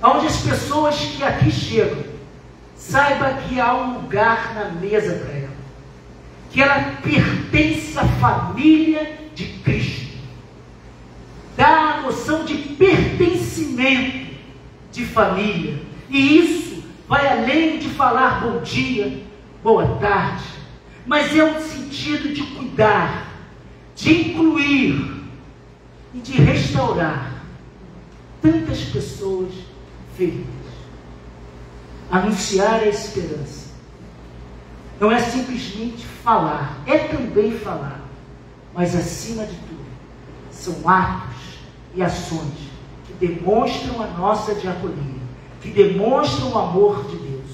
onde as pessoas que aqui chegam saibam que há um lugar na mesa para ela, que ela pertence à família de Cristo. Dá a noção de pertencimento de família, e isso vai além de falar bom dia, boa tarde, mas é um sentido de cuidar, de incluir e de restaurar tantas pessoas felizes. Anunciar a esperança não é simplesmente falar, é também falar, mas acima de tudo, são atos e ações que demonstram a nossa diaconia, que demonstram o amor de Deus.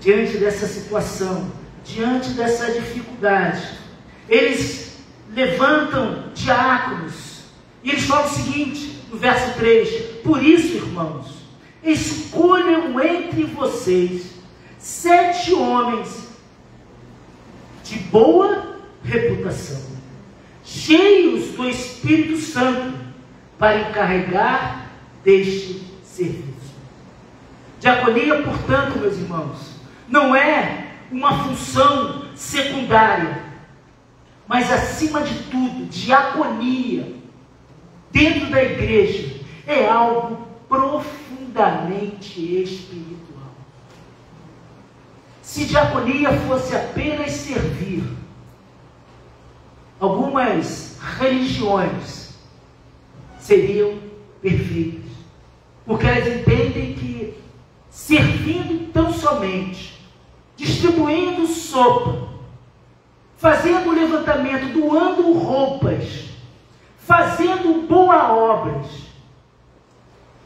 Diante dessa situação, diante dessa dificuldade, eles levantam diáconos e eles falam o seguinte, no verso 3: por isso, irmãos, escolham entre vocês 7 homens de boa reputação, cheios do Espírito Santo, para encarregar deste serviço. Diaconia, portanto, meus irmãos, não é uma função secundária. Mas acima de tudo, diaconia dentro da igreja é algo profundamente espiritual. Se diaconia fosse apenas servir, algumas religiões seriam perfeitas, porque elas entendem que servindo tão somente, distribuindo sopa, fazendo levantamento, doando roupas, fazendo boas obras,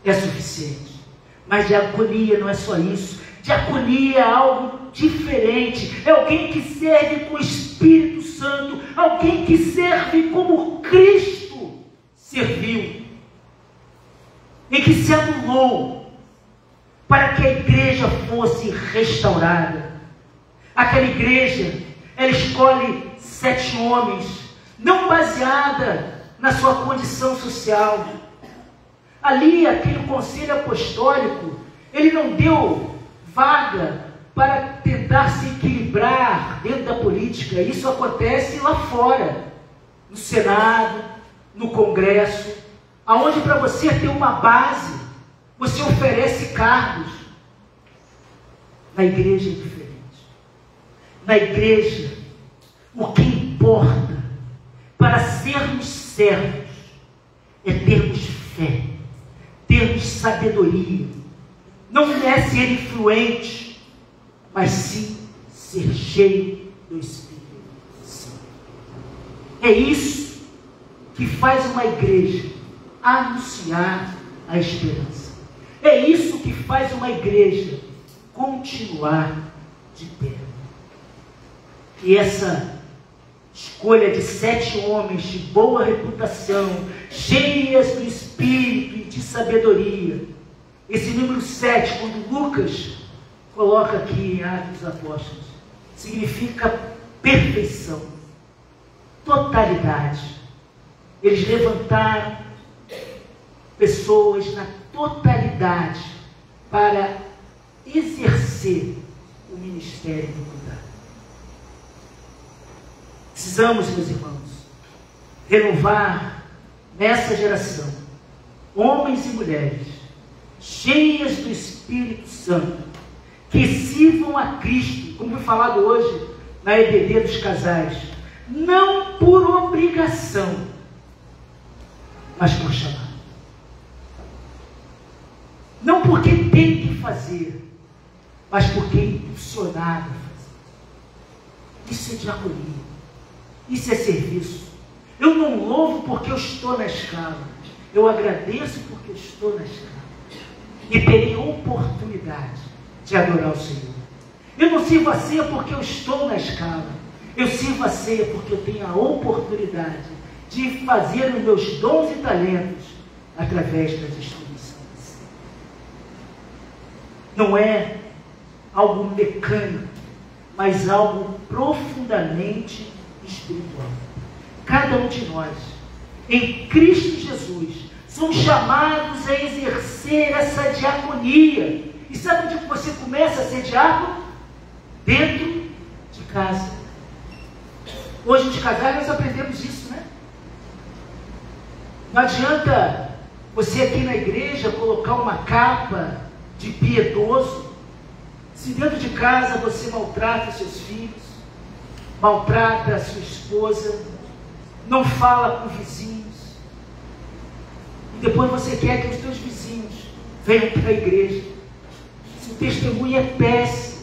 é suficiente. Mas diaconia não é só isso. Diaconia é algo diferente. É alguém que serve com o Espírito Santo, alguém que serve como Cristo serviu, em que se anulou para que a igreja fosse restaurada. Aquela igreja, ela escolhe 7 homens, não baseada na sua condição social. Ali, aquele conselho apostólico, ele não deu vaga para tentar se equilibrar dentro da política. Isso acontece lá fora, no Senado, no Congresso, aonde para você ter uma base, você oferece cargos. Na igreja é diferente. Na igreja, o que importa para sermos servos é termos fé, termos sabedoria. Não é ser influente, mas sim ser cheio do Espírito Santo. É isso que faz uma igreja anunciar a esperança. É isso que faz uma igreja continuar de pé. E essa escolha de 7 homens de boa reputação, cheias do Espírito e de sabedoria. Esse número 7, quando Lucas coloca aqui em Atos dos Apóstolos, significa perfeição, totalidade. Eles levantaram pessoas na totalidade para exercer o ministério do cuidado. Precisamos, meus irmãos, renovar nessa geração homens e mulheres cheias do Espírito Santo, que sirvam a Cristo, como foi falado hoje na EBD dos casais, não por obrigação, mas por chamar. Não porque tem que fazer, mas porque é impulsionado a fazer. Isso é diaconia. Isso é serviço. Eu não louvo porque eu estou na escala. Eu agradeço porque eu estou na escala. E terei oportunidade de adorar o Senhor. Eu não sirvo a ceia porque eu estou na escala. Eu sirvo a ceia porque eu tenho a oportunidade de fazer os meus dons e talentos através das instituições. Não é algo mecânico, mas algo profundamente espiritual. Cada um de nós, em Cristo Jesus, somos chamados a exercer essa diaconia. E sabe onde você começa a ser diácono? Dentro de casa. Hoje nos casais nós aprendemos isso, né? Não adianta você aqui na igreja colocar uma capa de piedoso, se dentro de casa você maltrata seus filhos, maltrata a sua esposa, não fala com vizinhos, e depois você quer que os teus vizinhos venham para a igreja. Seu testemunho é péssimo.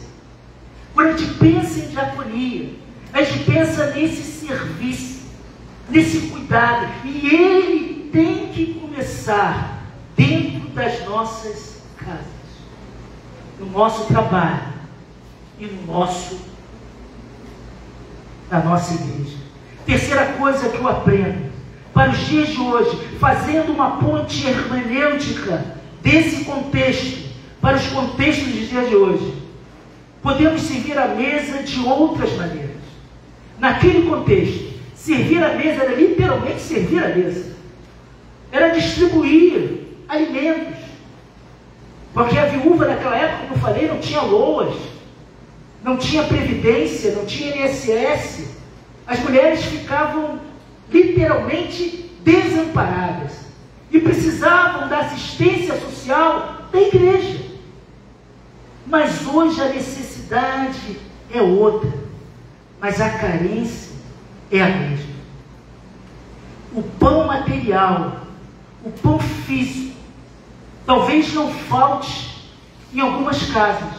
Quando a gente pensa em diaconia, a gente pensa nesse serviço, nesse cuidado, e ele tem que começar dentro das nossas casas, no nosso trabalho e na nossa igreja. Terceira coisa que eu aprendo para os dias de hoje, fazendo uma ponte hermenêutica desse contexto para os contextos dos dias de hoje, podemos servir a mesa de outras maneiras. Naquele contexto, servir a mesa era literalmente servir a mesa, era distribuir alimentos, porque a viúva naquela época, como eu falei, não tinha loas, não tinha previdência, não tinha INSS. as mulheres ficavam literalmente desamparadas e precisavam da assistência social da igreja. Mas hoje a necessidade é outra, mas a carência é a mesma. O pão material, o pão físico, talvez não falte em algumas casas,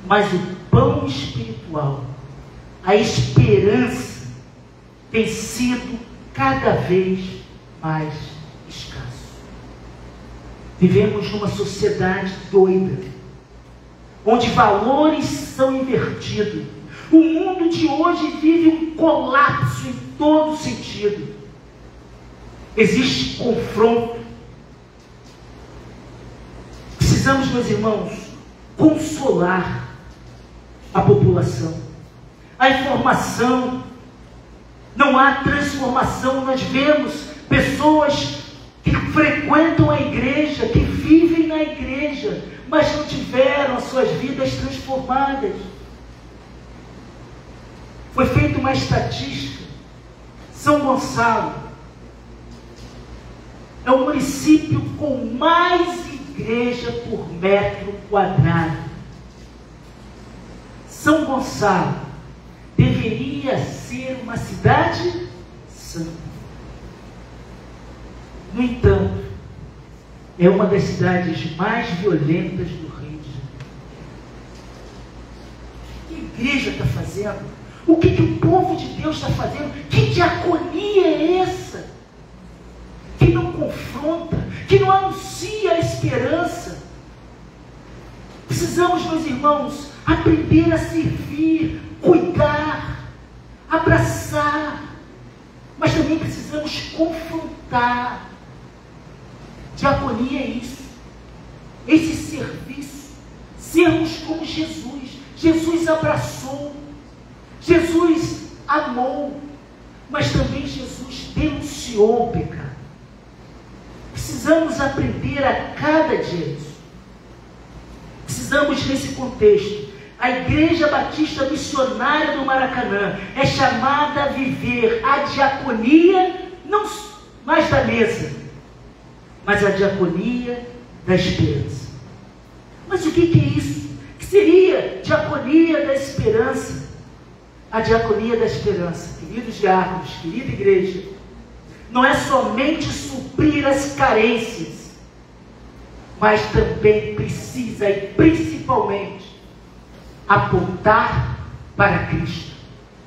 mas o pão espiritual, a esperança, tem sido cada vez mais escasso. Vivemos numa sociedade doida, onde valores são invertidos. O mundo de hoje vive um colapso em todo sentido. Existe confronto. Precisamos, meus irmãos, consolar a população. A informação, não há transformação. Nós vemos pessoas que frequentam a igreja, que vivem na igreja, mas não tiveram as suas vidas transformadas. Foi feita uma estatística. São Gonçalo é o município com mais igreja por metro quadrado. São Gonçalo deveria ser uma cidade santa. No entanto, é uma das cidades mais violentas do Rio de Janeiro. O que a igreja está fazendo? O que o povo de Deus está fazendo? Que diaconia é essa? Que não confronta, que não anuncia a esperança. Precisamos, meus irmãos, aprender a servir, cuidar, abraçar, mas também precisamos confrontar. Diaconia é isso, esse serviço, sermos como Jesus. Jesus abraçou, Jesus amou, mas também Jesus denunciou o pecado. Precisamos aprender a cada dia isso. Precisamos, nesse contexto, a Igreja Batista Missionária do Maracanã é chamada a viver a diaconia, não mais da mesa, mas a diaconia da esperança. Mas o que é isso? O que seria diaconia da esperança? A diaconia da esperança, queridos diáconos, querida igreja, não é somente suprir as carências, mas também precisa e principalmente apontar para Cristo.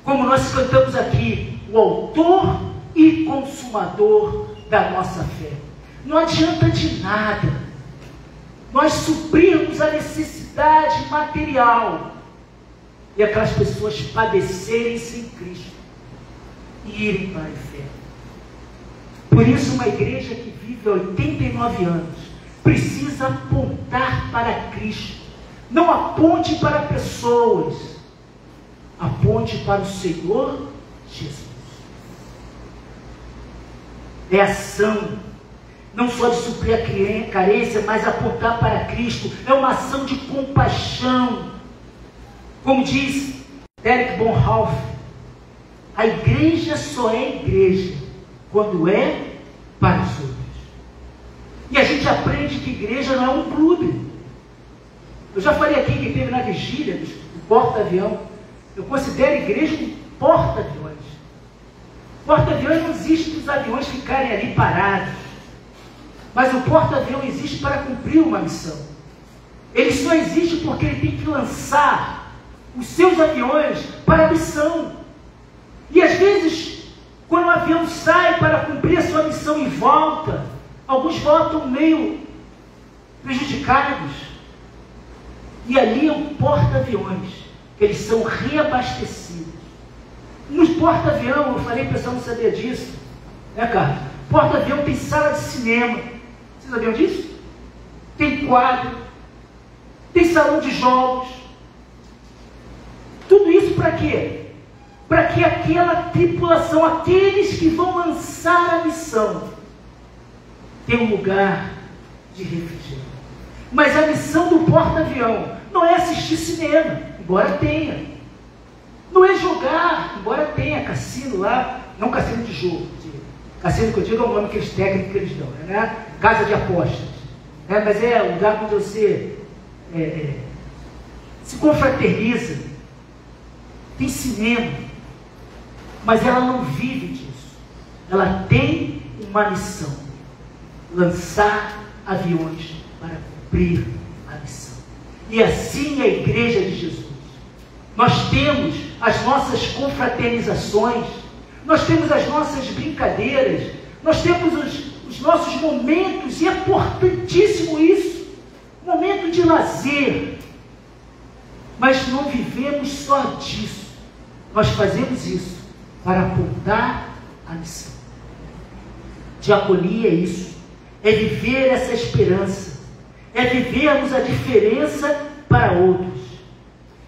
Como nós cantamos aqui, o autor e consumador da nossa fé. Não adianta de nada nós suprirmos a necessidade material e aquelas pessoas padecerem sem Cristo e irem para o inferno. Por isso, uma igreja que vive há 89 anos precisa apontar para Cristo. Não aponte para pessoas, aponte para o Senhor Jesus. É ação, não só de suprir a carência, mas apontar para Cristo. É uma ação de compaixão. Como diz Derek Bonhoeffer, a igreja só é igreja quando é para os outros. E a gente aprende que igreja não é um clube. Eu já falei aqui que teve na vigília do porta-avião. Eu considero a igreja um porta-aviões. Porta-aviões não existe para os aviões ficarem ali parados. Mas o porta-avião existe para cumprir uma missão. Ele só existe porque ele tem que lançar os seus aviões para a missão. E às vezes, quando o avião sai para cumprir a sua missão e volta, alguns voltam meio prejudicados. E ali é um porta-aviões, que eles são reabastecidos. Nos porta-avião, eu falei, o pessoal não sabia disso, né, cara? Porta-avião tem sala de cinema. Vocês sabiam disso? Tem quadro, tem salão de jogos. Tudo isso para quê? Para que aquela tripulação, aqueles que vão lançar a missão, tenham um lugar de refúgio. Mas a missão do porta-avião não é assistir cinema, embora tenha. Não é jogar, embora tenha cassino lá, não cassino de jogo. Cassino que eu digo é o nome que eles técnicos que eles dão, né? Casa de apostas. Mas é um lugar onde você se confraterniza, tem cinema, mas ela não vive disso. Ela tem uma missão: lançar aviões para cumprir a missão. E assim é a igreja de Jesus. Nós temos as nossas confraternizações, nós temos as nossas brincadeiras, nós temos os nossos momentos, e é importantíssimo isso, momento de lazer. Mas não vivemos só disso, nós fazemos isso para apontar a missão. Diaconia é isso, é viver essa esperança, é vivermos a diferença para outros.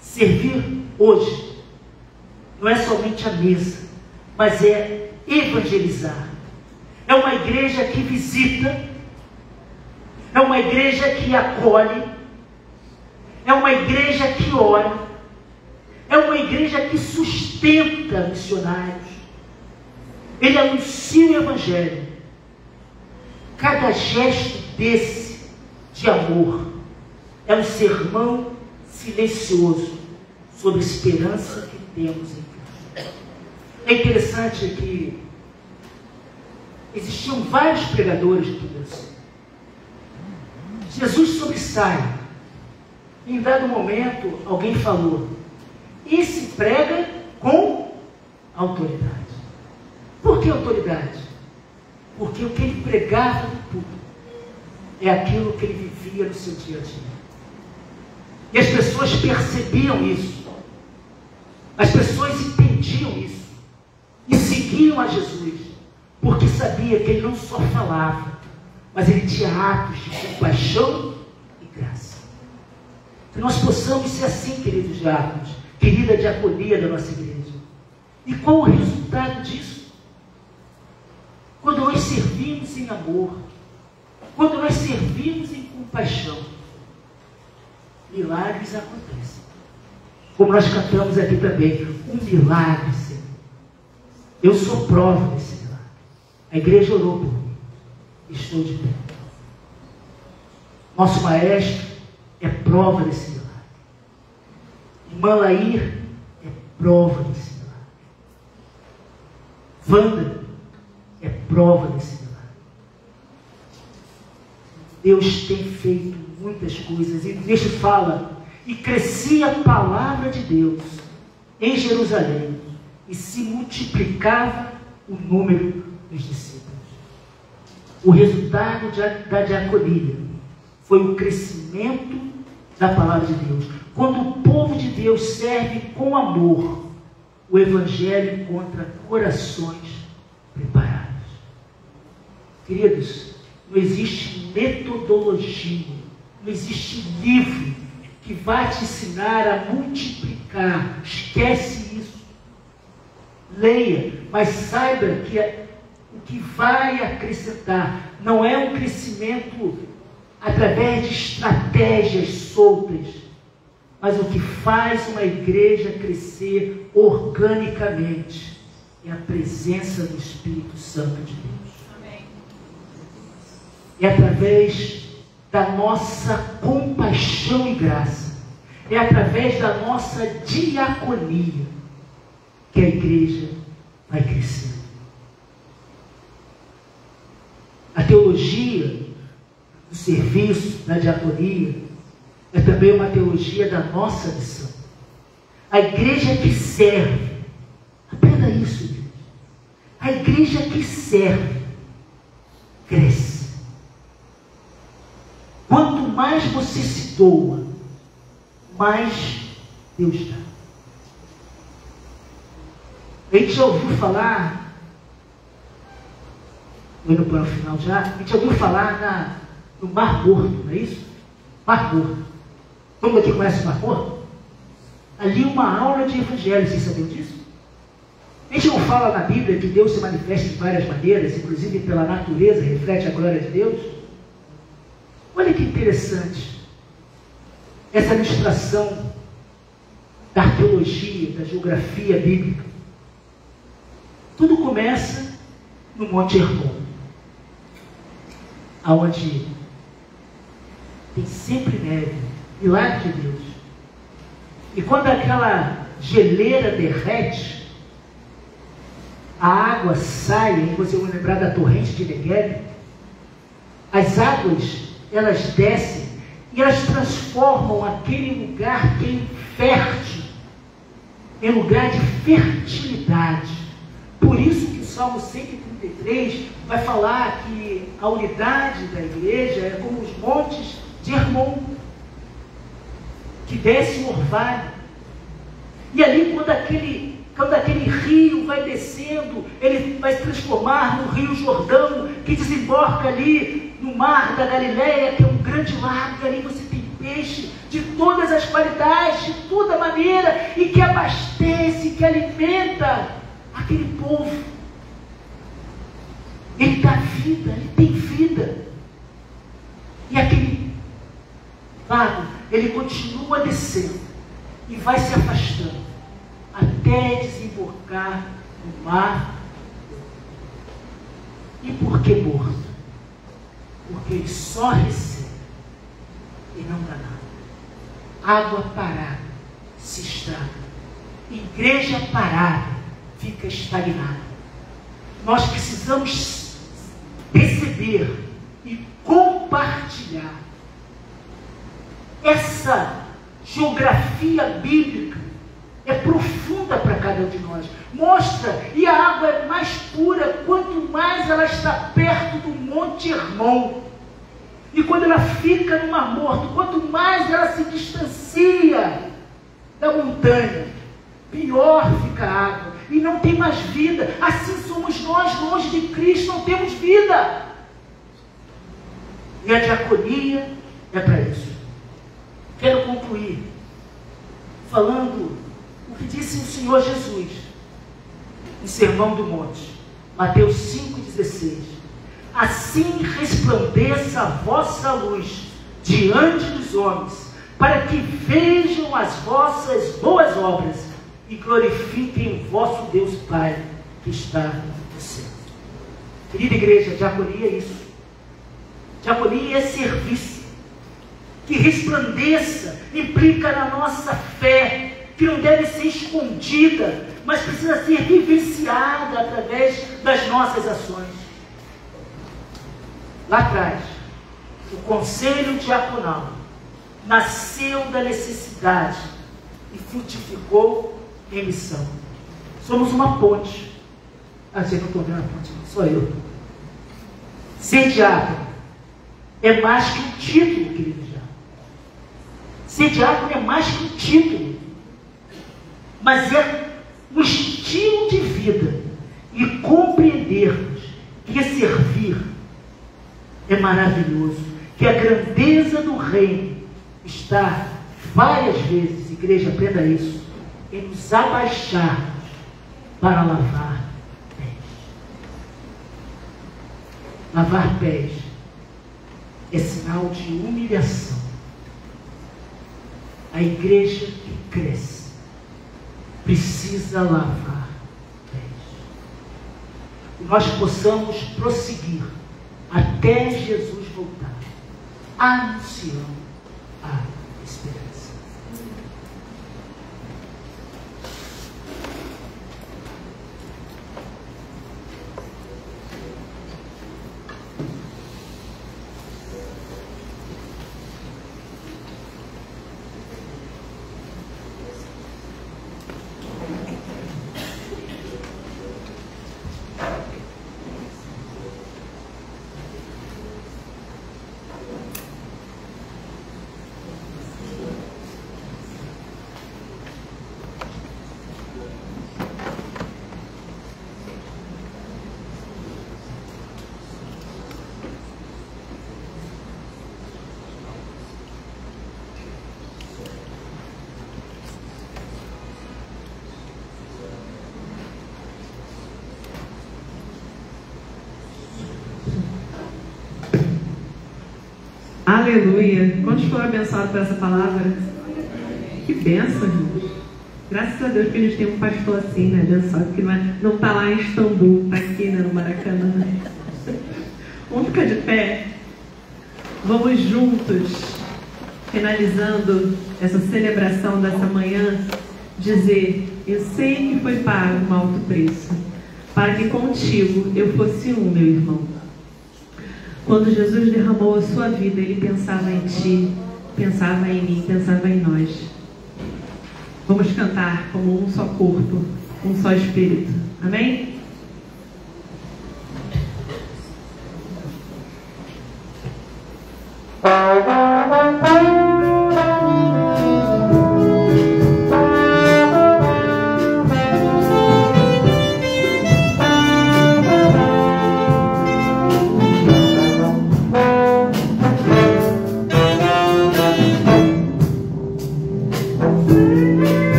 Servir hoje não é somente a mesa, mas é evangelizar. É uma igreja que visita, é uma igreja que acolhe, é uma igreja que ora, é uma igreja que sustenta missionários. Ele anuncia o evangelho. Cada gesto desse de amor é um sermão silencioso sobre a esperança que temos em Cristo. É interessante que existiam vários pregadores de Deus. Jesus sobressai. Em dado momento, alguém falou: esse prega com autoridade. Por que autoridade? Porque o que ele pregava no público é aquilo que ele vivia no seu dia a dia. E as pessoas percebiam isso. As pessoas entendiam isso. E seguiam a Jesus. Porque sabia que ele não só falava, mas ele tinha atos de compaixão e graça. Que nós possamos ser assim, queridos diáconos, querida diaconia da nossa igreja. E qual o resultado disso? Quando nós servimos em amor, quando nós servimos em compaixão, milagres acontecem. Como nós cantamos aqui também, um milagre, Senhor. Eu sou prova desse milagre. A igreja orou por mim. Estou de pé. Nosso maestro é prova desse milagre. Irmã Lair é prova desse milagre. Wanda é prova desse milagre. Deus tem feito muitas coisas. E deixa fala: e crescia a palavra de Deus em Jerusalém, e se multiplicava o número dos discípulos. O resultado da diaconia foi o crescimento da palavra de Deus. Quando o povo de Deus serve com amor, o evangelho encontra corações preparados. Queridos, não existe metodologia, não existe livro que vai te ensinar a multiplicar. Esquece isso. Leia, mas saiba que o que vai acrescentar não é um crescimento através de estratégias soltas, mas o que faz uma igreja crescer organicamente é a presença do Espírito Santo de Deus. Amém. É através da nossa compaixão e graça, é através da nossa diaconia que a igreja vai crescer. A teologia do serviço, da diaconia, é também uma teologia da nossa missão. A igreja que serve, aprenda isso, Deus. A igreja que serve, cresce. Quanto mais você se doa, mais Deus dá. A gente já ouviu falar, indo para o final já, a gente já ouviu falar no Mar Morto, não é isso? Mar Morto. Todo mundo aqui conhece o Mar Morto? Ali uma aula de evangelho, vocês sabiam disso? A gente não fala na Bíblia que Deus se manifesta de várias maneiras, inclusive pela natureza, reflete a glória de Deus? Olha que interessante essa ilustração da arqueologia, da geografia bíblica. Tudo começa no Monte Hermon, aonde tem sempre neve, milagre de Deus. E quando aquela geleira derrete, a água sai, aí você vai lembrar da torrente de Negev, as águas, elas descem e elas transformam aquele lugar que é infértil em lugar de fertilidade. Por isso que o Salmo 133 vai falar que a unidade da igreja é como os montes de Hermon, que desce o orvalho. E ali, quando aquele rio vai descendo, ele vai se transformar no Rio Jordão, que desemboca ali no mar da Galileia, que é um grande lago, e ali você tem peixe de todas as qualidades, de toda maneira, e que abastece, que alimenta aquele povo. Ele dá vida, ele tem vida. E aquele lago, ele continua descendo e vai se afastando até desembocar no mar. E por que morto? Porque ele só recebe e não dá nada. Água parada se estraga. Igreja parada fica estagnada. Nós precisamos receber e compartilhar essa geografia bíblica. É profunda para cada um de nós. Mostra, e a água é mais pura quanto mais ela está perto do Monte Hermon. E quando ela fica no Mar Morto, quanto mais ela se distancia da montanha, pior fica a água. E não tem mais vida. Assim somos nós, longe de Cristo, não temos vida. E a diaconia é para isso. Quero concluir falando o que disse o Senhor Jesus no Sermão do Monte, Mateus 5,16. Assim resplandeça a vossa luz diante dos homens, para que vejam as vossas boas obras e glorifiquem o vosso Deus Pai que está no céu. Querida igreja, diaconia é isso. Diaconia é serviço. Que resplandeça implica na nossa fé, que não deve ser escondida, mas precisa ser vivenciada através das nossas ações. Lá atrás, o conselho diaconal nasceu da necessidade e frutificou em missão. Somos uma ponte. Vocês não estão vendo a ponte, não, sou eu. Ser diácono é mais que um título, queridos já. Ser diácono é mais que um título, mas é um estilo de vida. E compreendermos que servir é maravilhoso, que a grandeza do reino está várias vezes, igreja, aprenda isso, em nos abaixarmos para lavar pés. Lavar pés é sinal de humilhação. A igreja que cresce precisa lavar pés. E nós possamos prosseguir até Jesus voltar, anunciando a esperança. Aleluia! Quantos foram abençoados por essa palavra? Que bênção, irmãos! Graças a Deus que a gente tem um pastor assim, né? Abençoado, que não tá lá em Istambul, tá aqui, né, no Maracanã. Vamos ficar de pé. Vamos juntos, finalizando essa celebração dessa manhã, dizer: eu sei que foi pago um alto preço, para que contigo eu fosse um, meu irmão. Quando Jesus derramou a sua vida, Ele pensava em ti, pensava em mim, pensava em nós. Vamos cantar como um só corpo, um só espírito. Amém?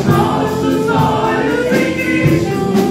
Nossos olhos em Cristo.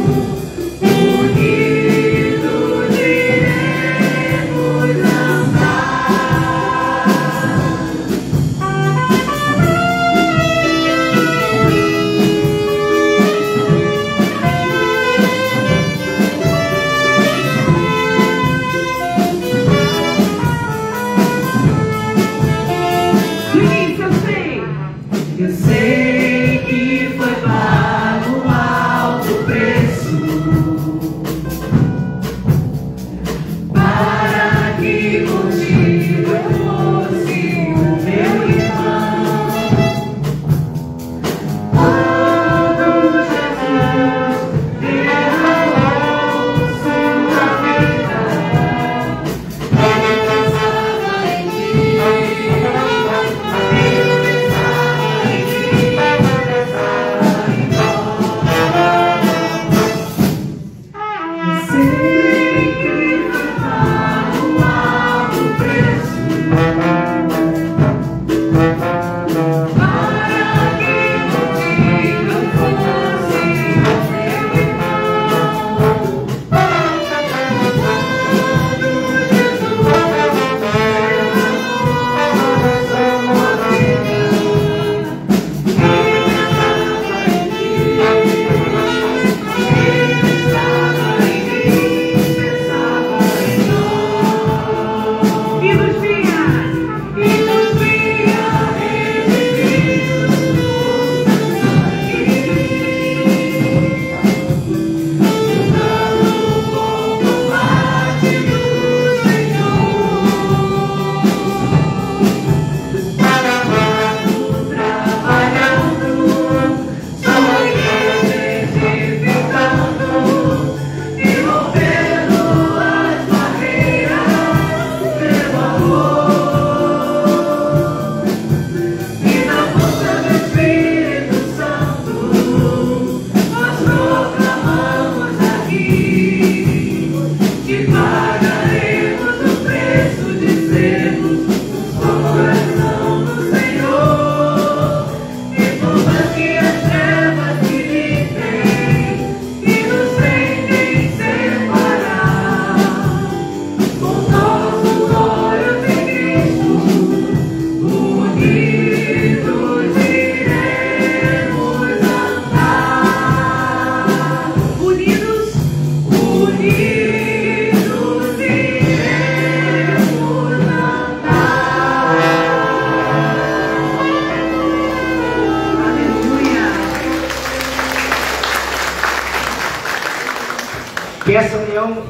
Que essa união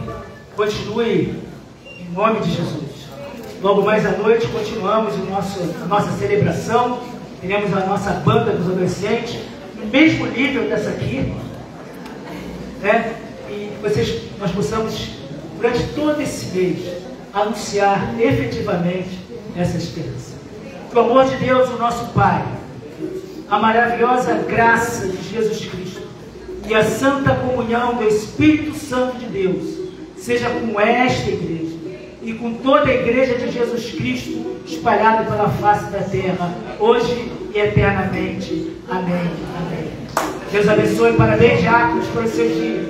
continue em nome de Jesus. Logo mais à noite continuamos a nossa celebração. Teremos a nossa banda dos adolescentes, no mesmo nível dessa aqui, né? E nós possamos, durante todo esse mês, anunciar efetivamente essa esperança. Que o amor de Deus, o nosso Pai, a maravilhosa graça de Jesus Cristo e a santa comunhão do Espírito Santo de Deus seja com esta igreja e com toda a igreja de Jesus Cristo espalhada pela face da terra, hoje e eternamente. Amém. Amém. Deus abençoe. Parabéns, diáconos, por seus dias.